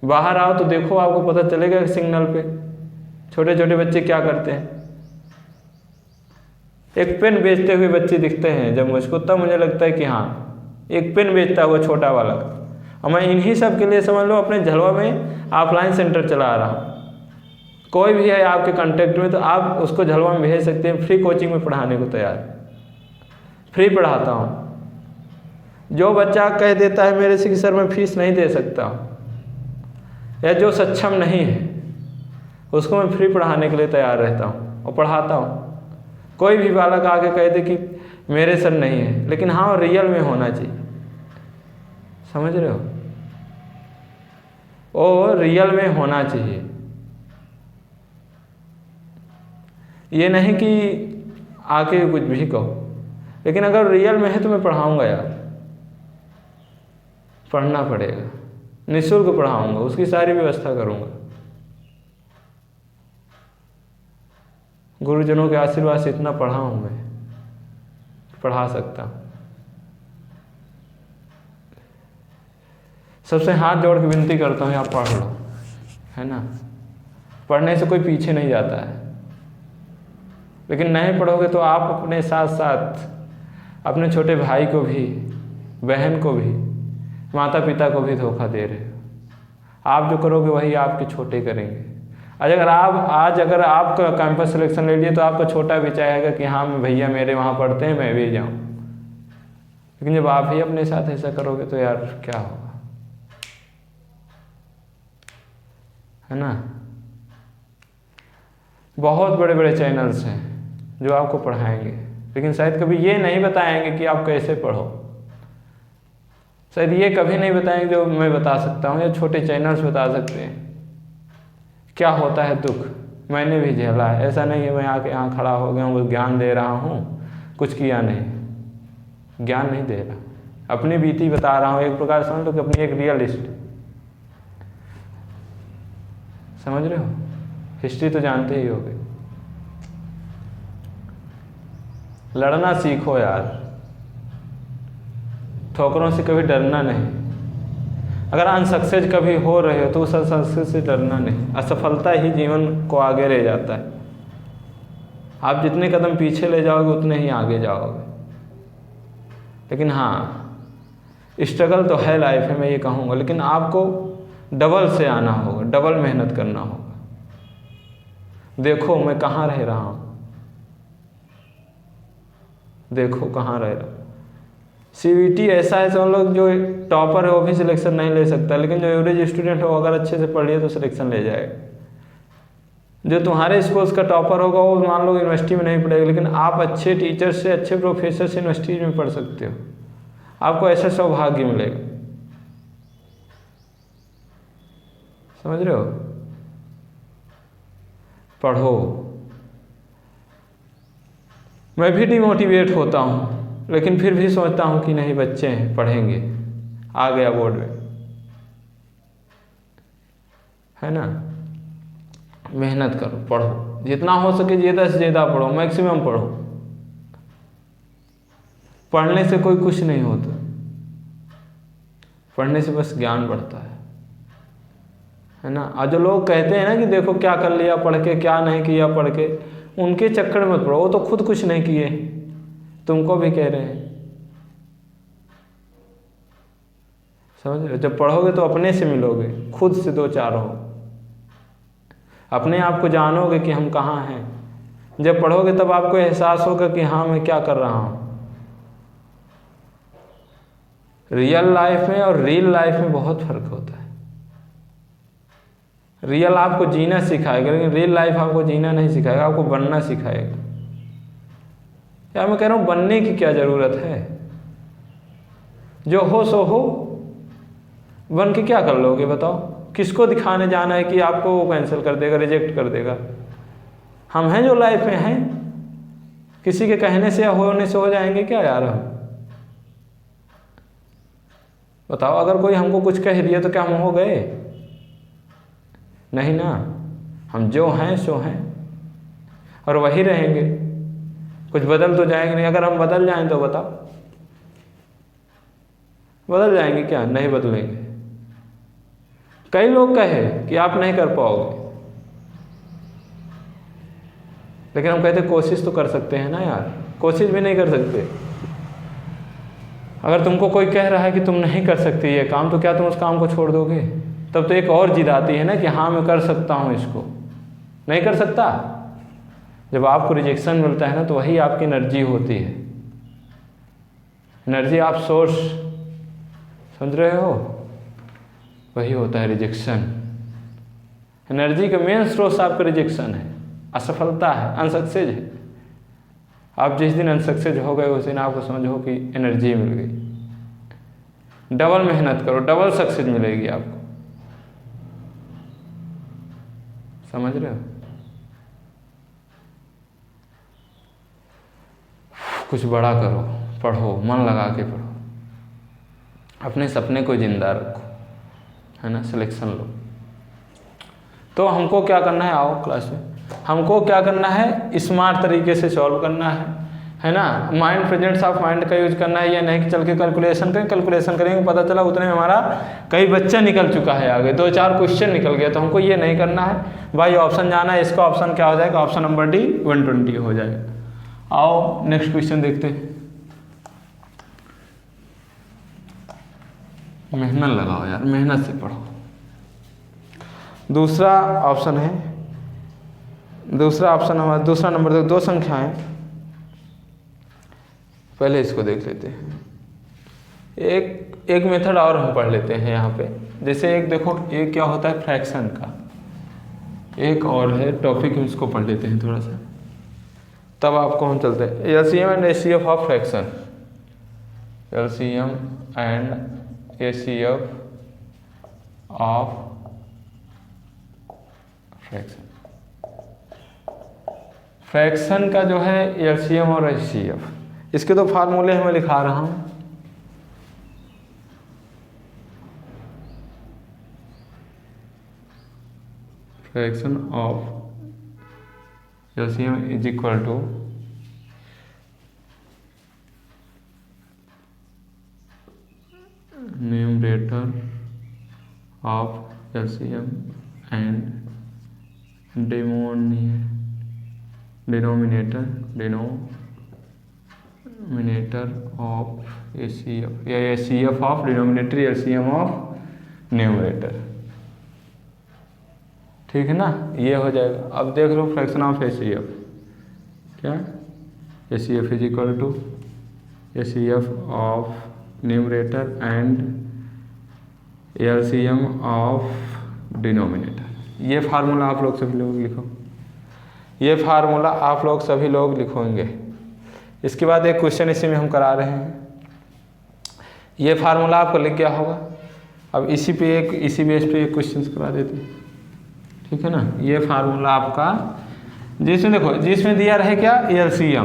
बाहर आओ तो देखो, आपको पता चलेगा सिग्नल पे छोटे छोटे बच्चे क्या करते हैं। एक पेन बेचते हुए बच्चे दिखते हैं जब मुझको, तब मुझे लगता है कि हाँ, एक पेन बेचता हुआ छोटा वाला। और मैं इन्हीं सब के लिए समझ लो अपने झलवा में ऑफलाइन सेंटर चला रहा हूँ। कोई भी है आपके कांटेक्ट में तो आप उसको झलवा में भेज सकते हैं। फ्री कोचिंग में पढ़ाने को तैयार, फ्री पढ़ाता हूँ। जो बच्चा कह देता है मेरे से कि सर मैं फीस नहीं दे सकता, या जो सक्षम नहीं है, उसको मैं फ्री पढ़ाने के लिए तैयार रहता हूँ और पढ़ाता हूँ। कोई भी बालक आके कह दे कि मेरे सर नहीं है, लेकिन हाँ रियल में होना चाहिए, समझ रहे हो? वो रियल में होना चाहिए। ये नहीं कि आके कुछ भी कहो। लेकिन अगर रियल में है तो मैं पढ़ाऊँगा यार, पढ़ना पड़ेगा, निःशुल्क पढ़ाऊँगा, उसकी सारी व्यवस्था करूँगा। गुरुजनों के आशीर्वाद से इतना पढ़ा हूँ मैं, पढ़ा सकता हूँ। सबसे हाथ जोड़ के विनती करता हूँ, आप पढ़ लो, है ना। पढ़ने से कोई पीछे नहीं जाता है, लेकिन नहीं पढ़ोगे तो आप अपने साथ साथ अपने छोटे भाई को भी, बहन को भी, माता पिता को भी धोखा दे रहे हो। आप जो करोगे वही आपके छोटे करेंगे। अगर आप कैंपस सिलेक्शन ले लिए तो आपका छोटा भी चाहेगा कि हाँ भैया मेरे वहाँ पढ़ते हैं, मैं भी जाऊँ। लेकिन जब आप ही अपने साथ ऐसा करोगे तो यार क्या होगा, है ना। बहुत बड़े बड़े चैनल्स हैं जो आपको पढ़ाएंगे, लेकिन शायद कभी ये नहीं बताएंगे कि आप कैसे पढ़ो। शायद ये कभी नहीं बताएंगे जो मैं बता सकता हूँ, या छोटे चैनल्स बता सकते हैं क्या होता है दुख। मैंने भी झेला है, ऐसा नहीं है मैं आके यहाँ खड़ा हो गया हूँ, ज्ञान दे रहा हूँ, कुछ किया नहीं, ज्ञान नहीं दे रहा, अपनी बीती बता रहा हूँ। एक प्रकार समझ लो कि अपनी एक रियलिस्ट, समझ रहे हो। हिस्ट्री तो जानते ही होगे। लड़ना सीखो यार, ठोकरों से कभी डरना नहीं। अगर अनसक्सेस कभी हो रहे हो तो उस अनसक्सेस से डरना नहीं। असफलता ही जीवन को आगे ले जाता है। आप जितने कदम पीछे ले जाओगे उतने ही आगे जाओगे। लेकिन हाँ, स्ट्रगल तो है लाइफ में, मैं ये कहूँगा, लेकिन आपको डबल से आना होगा, डबल मेहनत करना होगा। देखो मैं कहाँ रह रहा हूँ, देखो कहाँ रह रहा हूँ। CBT ऐसा है, सब लोग जो टॉपर है वो भी सिलेक्शन नहीं ले सकता, लेकिन जो एवरेज स्टूडेंट हो अगर अच्छे से पढ़ लिया तो सिलेक्शन ले जाएगा। जो तुम्हारे स्कूल्स का टॉपर होगा वो मान लो यूनिवर्सिटी में नहीं पढ़ेगा, लेकिन आप अच्छे टीचर से, अच्छे प्रोफेसर से यूनिवर्सिटी में पढ़ सकते हो। आपको ऐसा सौभाग्य मिलेगा, समझ रहे हो। पढ़ो। मैं भी डिमोटिवेट होता हूँ, लेकिन फिर भी सोचता हूँ कि नहीं बच्चे हैं, पढ़ेंगे, आ गया बोर्ड में, है ना। मेहनत करो, पढ़ो, जितना हो सके ज़्यादा से ज़्यादा पढ़ो, मैक्सिमम पढ़ो। पढ़ने से कोई कुछ नहीं होता, पढ़ने से बस ज्ञान बढ़ता है ना। और जो लोग कहते हैं ना कि देखो क्या कर लिया पढ़ के, क्या नहीं किया पढ़ के, उनके चक्कर में मत पढ़ो। वो तो खुद कुछ नहीं किए, तुमको भी कह रहे हैं, समझ रहे हो। जब पढ़ोगे तो अपने से मिलोगे, खुद से दो चार हो, अपने आप को जानोगे कि हम कहाँ हैं। जब पढ़ोगे तब आपको एहसास होगा कि हाँ मैं क्या कर रहा हूँ। रियल लाइफ में और रियल लाइफ में बहुत फर्क होता है। रियल आपको जीना सिखाएगा, लेकिन रियल लाइफ आपको जीना नहीं सिखाएगा, आपको बनना सिखाएगा। यार मैं कह रहा हूँ बनने की क्या ज़रूरत है, जो हो सो हो, बन के क्या कर लोगे बताओ। किसको दिखाने जाना है कि आपको वो कैंसिल कर देगा, रिजेक्ट कर देगा। हम हैं जो लाइफ में हैं, किसी के कहने से या होने से हो जाएंगे क्या यार हम, बताओ। अगर कोई हमको कुछ कह दिया तो क्या हम हो गए, नहीं ना। हम जो हैं सो हैं और वही रहेंगे, कुछ बदल तो जाएंगे नहीं। अगर हम बदल जाएं तो बताओ, बदल जाएंगे क्या, नहीं बदलेंगे। कई लोग कहे कि आप नहीं कर पाओगे, लेकिन हम कहते कोशिश तो कर सकते हैं ना यार, कोशिश भी नहीं कर सकते। अगर तुमको कोई कह रहा है कि तुम नहीं कर सकते ये काम, तो क्या तुम उस काम को छोड़ दोगे। तब तो एक और जिद आती है ना कि हाँ मैं कर सकता हूँ इसको, नहीं कर सकता। जब आपको रिजेक्शन मिलता है ना तो वही आपकी एनर्जी होती है। एनर्जी आप सोर्स समझ रहे हो, वही होता है रिजेक्शन। एनर्जी का मेन स्रोत आपका रिजेक्शन है, असफलता है, अनसक्सेस है। आप जिस दिन अनसक्सेस हो गए उस दिन आपको समझो कि एनर्जी मिल गई। डबल मेहनत करो, डबल सक्सेस मिलेगी आपको, समझ रहे हो। कुछ बड़ा करो, पढ़ो, मन लगा के पढ़ो, अपने सपने को जिंदा रखो, है ना, सिलेक्शन लो। तो हमको क्या करना है, आओ क्लास में, हमको क्या करना है, स्मार्ट तरीके से सॉल्व करना है ना। माइंड, प्रेजेंस ऑफ माइंड का यूज करना है, या नहीं कि चल के कैलकुलेशन करें, कैलकुलेशन करेंगे पता चला उतने में हमारा कई बच्चा निकल चुका है आगे, 2-4 क्वेश्चन निकल गया। तो हमको ये नहीं करना है भाई, ऑप्शन जाना है, इसका ऑप्शन क्या हो जाएगा, ऑप्शन नंबर डी 120 हो जाएगा। आओ नेक्स्ट क्वेश्चन देखते हैं। मेहनत लगाओ यार, मेहनत से पढ़ो। दूसरा ऑप्शन है, दूसरा ऑप्शन हमारा, दूसरा नंबर दो संख्याएं, पहले इसको देख लेते हैं। एक मेथड और हम पढ़ लेते हैं यहाँ पे। जैसे एक देखो, एक क्या होता है फ्रैक्शन का, एक और है टॉपिक, हम इसको पढ़ लेते हैं थोड़ा सा, तब आपको हम चलते हैं। LCM and HCF of fraction, LCM and HCF of fraction. Fraction का जो है एलसीएम और एचसीएफ, इसके तो फार्मूले मैं लिखा रहा हूं। Fraction of LCM is equal to numerator of LCM and denominator of HCF, या HCF of denominator LCM of numerator, ठीक है ना, ये हो जाएगा। अब देख लो फ्रैक्शन ऑफ एचसीएफ, क्या HCF is equal to HCF of numerator and LCM of denominator. ये फार्मूला आप लोग सभी लोग लिखो, ये फार्मूला आप लोग सभी लोग लिखोगे। इसके बाद एक क्वेश्चन इसी में हम करा रहे हैं, ये फार्मूला आपको लिख गया होगा। अब इसी बेस पे एक क्वेश्चन करा देते हैं, ठीक है ना। ये फार्मूला आपका, जिसमें देखो, जिसमें दिया रहे क्या एलसीएम,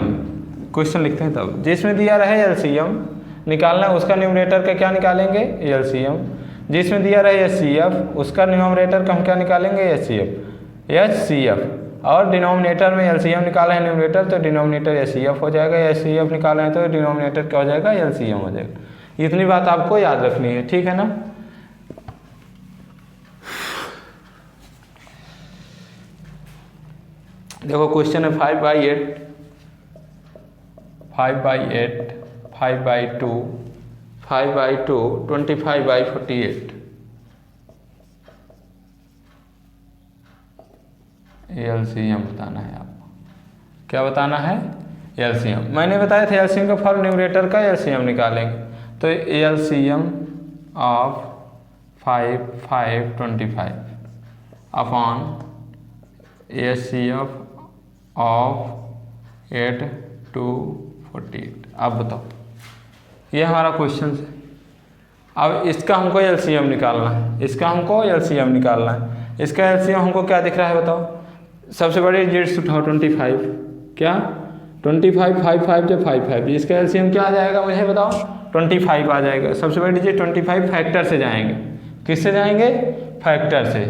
क्वेश्चन लिखते हैं तब, जिसमें दिया रहे एलसीएम निकालना, उसका न्यूमरेटर का क्या निकालेंगे, एलसीएम। जिसमें दिया रहे एचसीएफ, उसका न्यूमरेटर का हम क्या निकालेंगे, एचसीएफ। और डिनोमिनेटर में एलसीएम निकाला है न्यूमरेटर, तो डिनोमिनेटर एचसीएफ हो जाएगा, एचसीएफ निकाला है तो डिनोमिनेटर क्या हो जाएगा, एलसीएम हो जाएगा। इतनी बात आपको याद रखनी है, ठीक है ना। देखो क्वेश्चन है 5/8, 5/8, 5/2, 5/2, 25/48। एलसीएम बताना है आपको, क्या बताना है, एलसीएम। मैंने बताया था एलसीएम का फॉर्म न्यूमरेटर का एलसीएम निकालेंगे, तो LCM of 5, 5, 25 upon HCF of 8 to 48। अब बताओ, ये हमारा क्वेश्चन है। अब इसका हमको एलसीएम निकालना है, इसका हमको एलसीएम निकालना है। इसका एलसीएम हमको क्या दिख रहा है बताओ, सबसे बड़ी डिजिट्स उठाओ 25, क्या 25, 5 जब 5, इसका एलसीएम क्या आ जाएगा मुझे बताओ, 25 आ जाएगा। सबसे बड़ी डिजिट 25 फैक्टर से जाएंगे, किससे जाएंगे, फैक्टर से।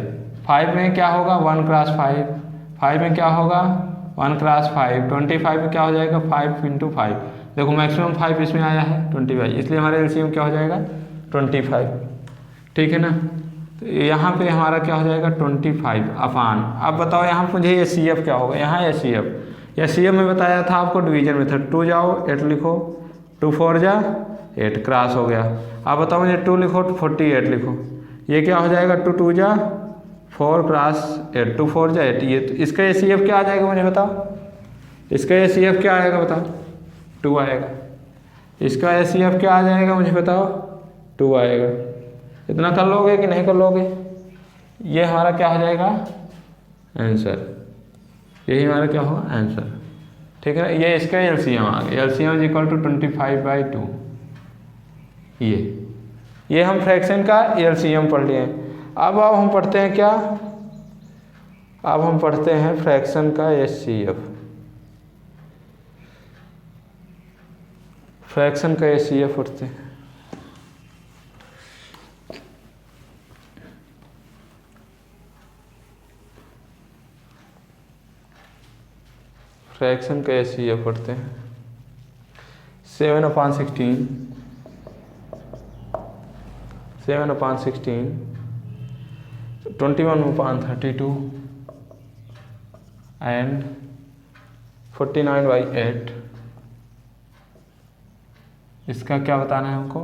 5 में क्या होगा 1 क्रॉस 5, 5 में क्या होगा 1 क्रॉस 5, 25 में क्या हो जाएगा 5 × 5। देखो मैक्सिमम 5 इसमें आया है 25, इसलिए हमारा एलसीएम क्या हो जाएगा 25, ठीक है ना। तो यहाँ पे हमारा क्या हो जाएगा 25 अपान। अब बताओ यहाँ मुझे एचसीएफ क्या होगा, यहाँ एचसीएफ में बताया था आपको डिवीजन मेथड, 2 जाओ 8 लिखो, 2 4 जा 8 क्रॉस हो गया। अब बताओ मुझे 2 लिखो 48 लिखो, ये क्या हो जाएगा 2 2 जा 4 क्रॉस 8, 2 4 जा 8। ये तो इसका एचसीएफ क्या आ जाएगा मुझे बताओ, इसका एचसीएफ क्या आएगा बताओ, 2 आएगा। इसका एचसीएफ क्या आ जाएगा मुझे बताओ, 2 आएगा। इतना कर लोगे कि नहीं कर लोगे, ये हमारा क्या हो जाएगा आंसर, यही हमारा क्या होगा आंसर, ठीक है ना। ये इसका एलसीएम आ गया, एलसीएम इज इक्वल टू 25/2। ये हम फ्रैक्शन का एलसीएम पढ़ लिए। अब हम पढ़ते हैं क्या, अब हम पढ़ते हैं फ्रैक्शन का एचसीएफ। फ्रैक्शन का एचसीएफ उठते हैं। फ्रैक्शन का एचसीएफ उठते हैं 7/16 21/32 एंड 49/8। इसका क्या बताना है हमको?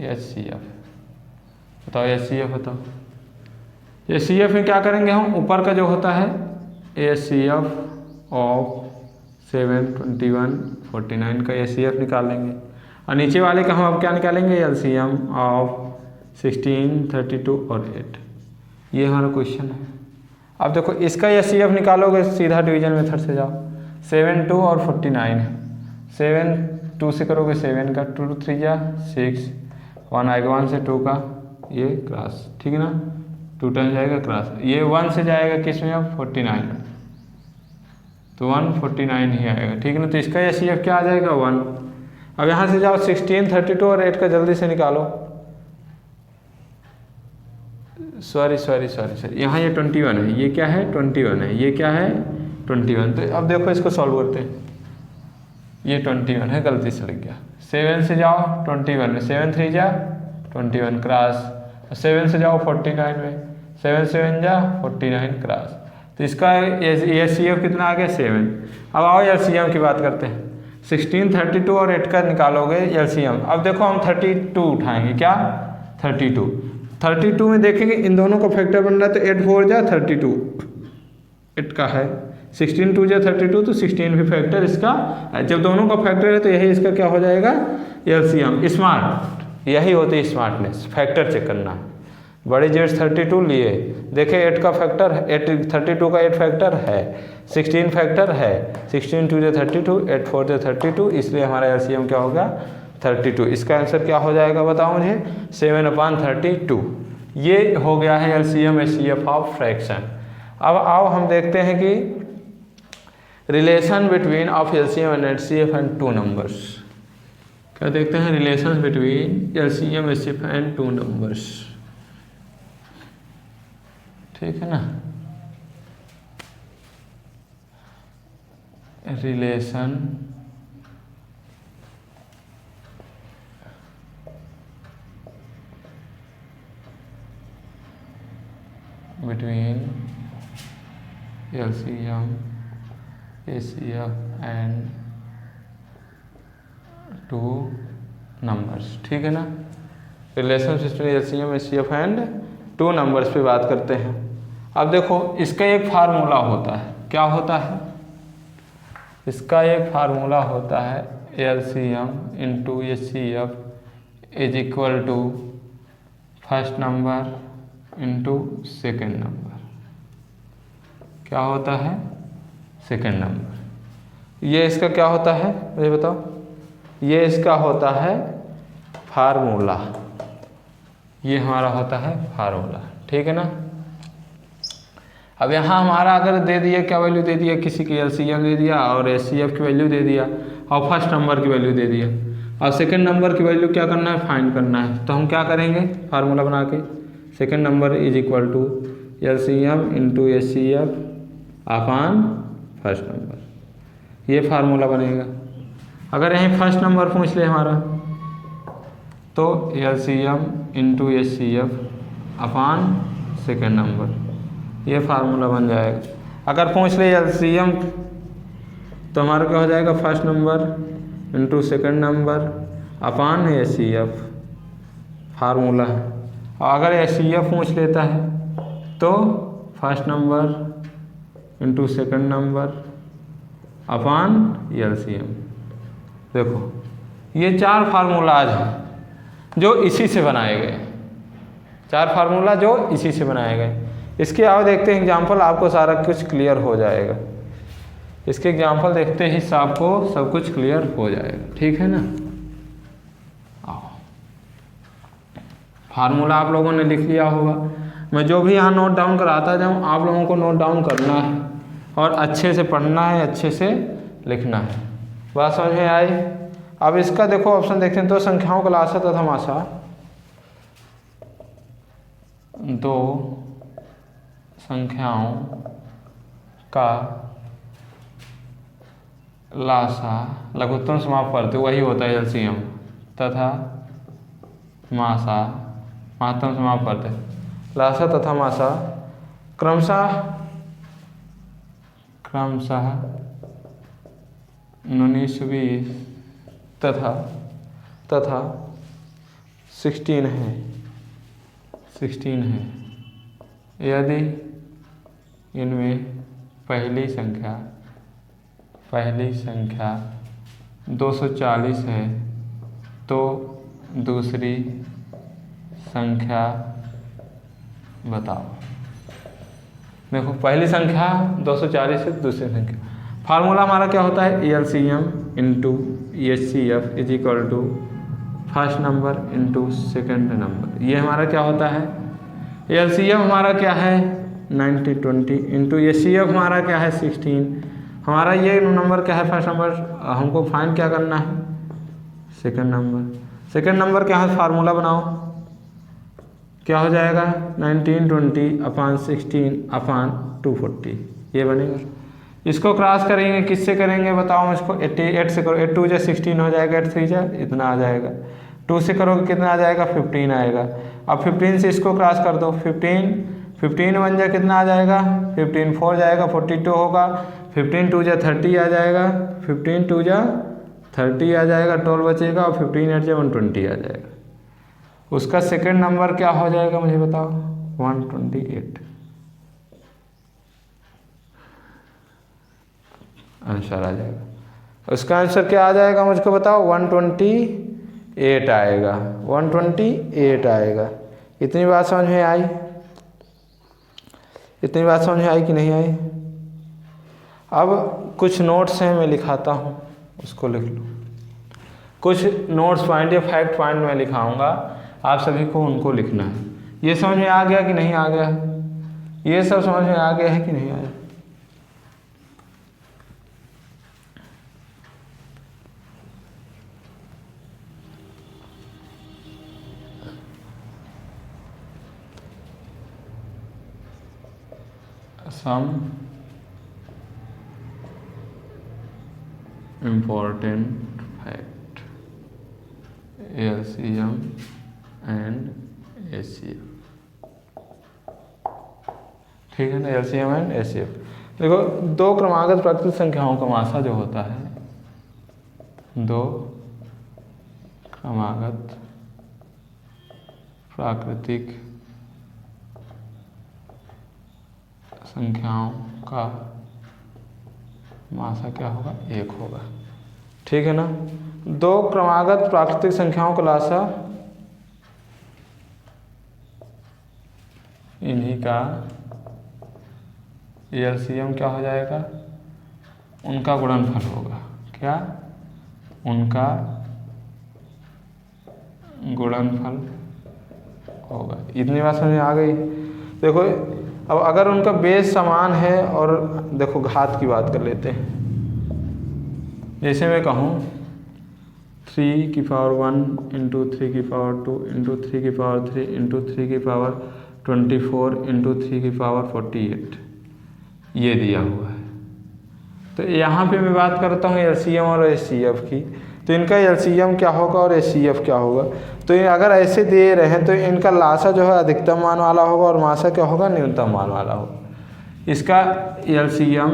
एचसीएफ बताओ, एचसीएफ बताओ। एचसीएफ में क्या करेंगे हम? ऊपर का जो होता है एचसीएफ ऑफ 7, 21, 49 का एचसीएफ निकालेंगे और नीचे वाले का हम अब क्या निकालेंगे? एलसीएम ऑफ 16, 32 और 8। ये हमारा क्वेश्चन है। अब देखो इसका एचसीएफ निकालोगे सीधा डिवीजन मेथड से जाओ। 7, 2 और 49 है। 7 2 से करोगे 7 का 2 3 जा 6, 1 आएगा 1 से 2 का ये क्रॉस, ठीक है ना, 2 टाइम जाएगा क्रॉस, ये 1 से जाएगा किस में? अब 49 में, तो 149 ही आएगा, ठीक है ना। तो इसका एचसीएफ क्या आ जाएगा? 1। अब यहाँ से जाओ 16, 32 और 8 का जल्दी से निकालो। सॉरी यहाँ ये 21 है, ये क्या है? 21 है, ये क्या है? 21। तो अब देखो इसको सॉल्व करते हैं। ये 21 है, गलती से लग गया। 7 से जाओ 21 में, 7 3 जा 21 क्रॉस, 7 से जाओ 49 में, 7 7 जा 49 क्रॉस। तो इसका एचसीएफ कितना आ गया? 7। अब आओ एलसीएम की बात करते हैं। 16, 32 और 8 का निकालोगे एलसीएम। अब देखो हम 32 उठाएंगे, क्या? 32 में देखेंगे इन दोनों का फैक्टर बन रहा है, तो 8 4 जा 32, 8 का है। 16 2 जा 32, तो 16 भी फैक्टर इसका है। जब दोनों का फैक्टर है तो यही इसका क्या हो जाएगा? एलसीएम। स्मार्ट यही होती है स्मार्टनेस, फैक्टर चेक करना। बड़ी जेड 32 लिए, देखे 8 का फैक्टर 32 का 8 फैक्टर है, 16 फैक्टर है, 16 2 जा 32, 8 4 जा 32, इसलिए हमारा एलसीएम क्या होगा? 32। इसका आंसर क्या हो जाएगा बताओ मुझे? 7/32। ये हो गया है एलसीएम एचसीएफ ऑफ फ्रैक्शन। अब आओ हम देखते हैं कि relation between of LCM and HCF and 2 numbers. क्या देखते हैं? Relation between LCM HCF and 2 numbers, ठीक है ना। Relation between LCM HCF and 2 numbers, ठीक है ना। Relation between LCM HCF and 2 numbers पे बात करते हैं। अब देखो इसका एक फार्मूला होता है, क्या होता है? इसका एक फार्मूला होता है LCM into HCF is equal to first number into second number. क्या होता है? Second number. ये इसका क्या होता है मुझे बताओ? ये इसका होता है फार्मूला, ये हमारा होता है फार्मूला, ठीक है ना। अब यहाँ हमारा अगर दे दिया, क्या वैल्यू दे दिया? किसी की एलसीएम दे दिया और एचसीएफ की वैल्यू दे दिया और फर्स्ट नंबर की वैल्यू दे दिया, और सेकंड नंबर की वैल्यू क्या करना है? फाइंड करना है। तो हम क्या करेंगे? फार्मूला बना के second number is equal to LCM into HCF upon first number, ये फार्मूला बनेगा। अगर यहीं फर्स्ट नंबर पूछ ले हमारा, तो LCM into HCF upon second number, ये फार्मूला बन जाएगा। अगर पूछ ले एलसीएम तो हमारा क्या हो जाएगा? First number into second number upon HCF, formula है। और अगर एचसीएफ पूछ लेता है तो first number into second number upon LCM. देखो ये 4 फार्मूलाज हैं जो इसी से बनाए गए, 4 फार्मूला जो इसी से बनाए गए। इसके आओ देखते हैं एग्जाम्पल, आपको सारा कुछ क्लियर हो जाएगा। इसके एग्जाम्पल देखते ही आपको सब कुछ क्लियर हो जाएगा, ठीक है ना। आओ फार्मूला आप लोगों ने लिख लिया होगा, मैं जो भी यहाँ नोट डाउन कराता जाऊँ आप लोगों को नोट डाउन करना है और अच्छे से पढ़ना है, अच्छे से लिखना है। बात समझ में आई? अब इसका देखो ऑप्शन देखते हैं, दो संख्याओं का लासा तथा मासा, दो संख्याओं का लासा लघुत्तम समापवर्ती वही होता है एलसीएम, तथा मासा महत्तम समापवर्ती। लासा तथा मासा क्रमशः 19-20 तथा 16 है। यदि इनमें पहली संख्या 240 है तो दूसरी संख्या बताओ। देखो पहली संख्या 240 है, दूसरी संख्या, फार्मूला हमारा क्या होता है, LCM into HCF is equal to first number into second number. ये हमारा क्या होता है, एलसीएम हमारा क्या है 90-20 इंटू एचसीएफ हमारा क्या है 16। हमारा ये नंबर क्या है फर्स्ट नंबर, हमको फाइंड क्या करना है सेकेंड नंबर क्या है, फार्मूला बनाओ, क्या हो जाएगा 1920/16/240 ये बनेगा। इसको क्रॉस करेंगे, किससे करेंगे बताओ मुझको, 88 से करो, 8 2 जा 16 हो जाएगा, 8 3 जा इतना आ जाएगा, 2 से करोगे कितना आ जाएगा 15 आएगा। अब 15 से इसको क्रॉस कर दो, 15 1 जा कितना आ जाएगा 15 4 जाएगा 42 होगा, 15 2 जा 30 आ जाएगा, 15 2 जा 30 आ जाएगा, 12 बचेगा और 15 8 जा 120 आ जाएगा। उसका सेकंड नंबर क्या हो जाएगा मुझे बताओ 128 आंसर आ जाएगा। उसका आंसर क्या आ जाएगा मुझको बताओ 128 आएगा, 128 आएगा। इतनी बात समझ में आई, इतनी बात समझ में आई कि नहीं आई। अब कुछ नोट्स हैं मैं लिखाता हूँ, उसको लिख लो। कुछ नोट्स पॉइंट या फैक्ट पॉइंट मैं लिखाऊंगा, आप सभी को उनको लिखना है। ये समझ में आ गया कि नहीं आ गया, ये सब समझ में आ गया है कि नहीं आया। Some important fact, LCM and HCF, ठीक है ना, LCM एंड HCF। देखो दो क्रमागत प्राकृतिक संख्याओं का मासा जो होता है, दो क्रमागत प्राकृतिक संख्याओं का मासा क्या होगा 1 होगा, ठीक है ना। दो क्रमागत प्राकृतिक संख्याओं का लासा इन्हीं का एलसीएम क्या हो जाएगा, उनका गुणनफल होगा, क्या उनका गुणनफल होगा। इतनी बात समझ में आ गई। देखो अब अगर उनका बेस समान है, और देखो घात की बात कर लेते हैं, जैसे मैं कहूँ 3 की पावर 1 इंटू 3 की पावर 2 इंटू 3 की पावर 3 इंटू 3 की पावर 24 इंटू 3 की पावर 48 ये दिया हुआ है। तो यहाँ पे मैं बात करता हूँ एलसीएम और एचसीएफ की, तो इनका एलसीएम क्या होगा और एचसीएफ क्या होगा। तो ये अगर ऐसे दे रहे हैं तो इनका लासा जो है अधिकतम मान वाला होगा और मासा क्या होगा न्यूनतम मान वाला होगा। इसका एलसीएम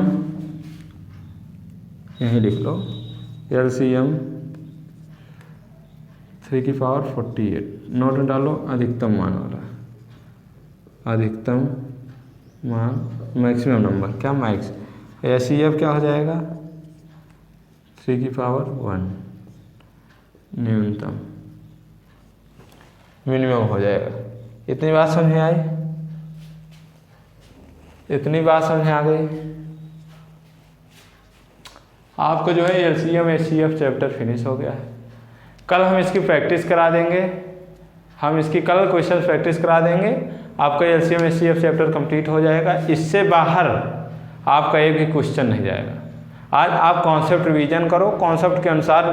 यहीं लिख लो, एलसीएम 3 की पावर 48, नोट में डालो अधिकतम मान वाला, अधिकतम मान मैक्सिमम नंबर क्या मैक्स। एचसीएफ क्या हो जाएगा 3 की पावर 1 न्यूनतम, मिनिमम हो जाएगा। इतनी बात समझ में आई, इतनी बात समझ में आ गई। आपको जो है एलसीएम एचसीएफ चैप्टर फिनिश हो गया है। कल हम इसकी प्रैक्टिस करा देंगे, हम इसकी कल क्वेश्चन प्रैक्टिस करा देंगे, आपका एलसीएम एचसीएफ चैप्टर कंप्लीट हो जाएगा। इससे बाहर आपका एक भी क्वेश्चन नहीं जाएगा। आज आप कॉन्सेप्ट रिवीजन करो, कॉन्सेप्ट के अनुसार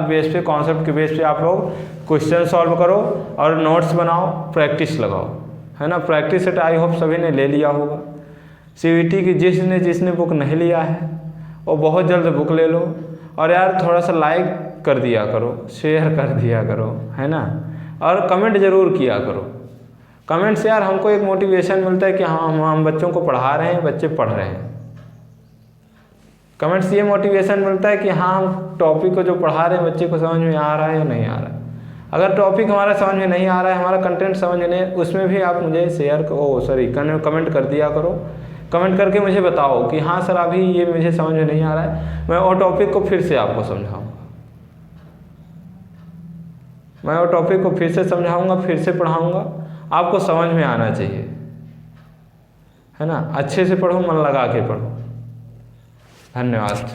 कॉन्सेप्ट के बेस पे आप लोग क्वेश्चन सॉल्व करो और नोट्स बनाओ, प्रैक्टिस लगाओ, है ना। प्रैक्टिस सेट आई होप सभी ने ले लिया होगा। CVT की जिसने बुक नहीं लिया है वो बहुत जल्द बुक ले लो, और यार थोड़ा सा लाइक कर दिया करो, शेयर कर दिया करो, है ना, और कमेंट ज़रूर किया करो। कमेंट से यार हमको एक मोटिवेशन मिलता है कि हाँ हम बच्चों को पढ़ा रहे हैं, बच्चे पढ़ रहे हैं। कमेंट से ये मोटिवेशन मिलता है कि हाँ हम टॉपिक को जो पढ़ा रहे हैं बच्चे को समझ में आ रहा है या नहीं आ रहा है। अगर टॉपिक हमारा समझ में नहीं आ रहा है, हमारा कंटेंट समझ में, उसमें भी आप मुझे कमेंट कर दिया करो। कमेंट करके मुझे बताओ कि हाँ सर अभी ये मुझे समझ में नहीं आ रहा है, मैं वो टॉपिक को फिर से आपको समझाऊँगा, मैं वो टॉपिक को फिर से समझाऊँगा, फिर से पढ़ाऊँगा, आपको समझ में आना चाहिए, है ना। अच्छे से पढ़ो, मन लगा के पढ़ो। धन्यवाद।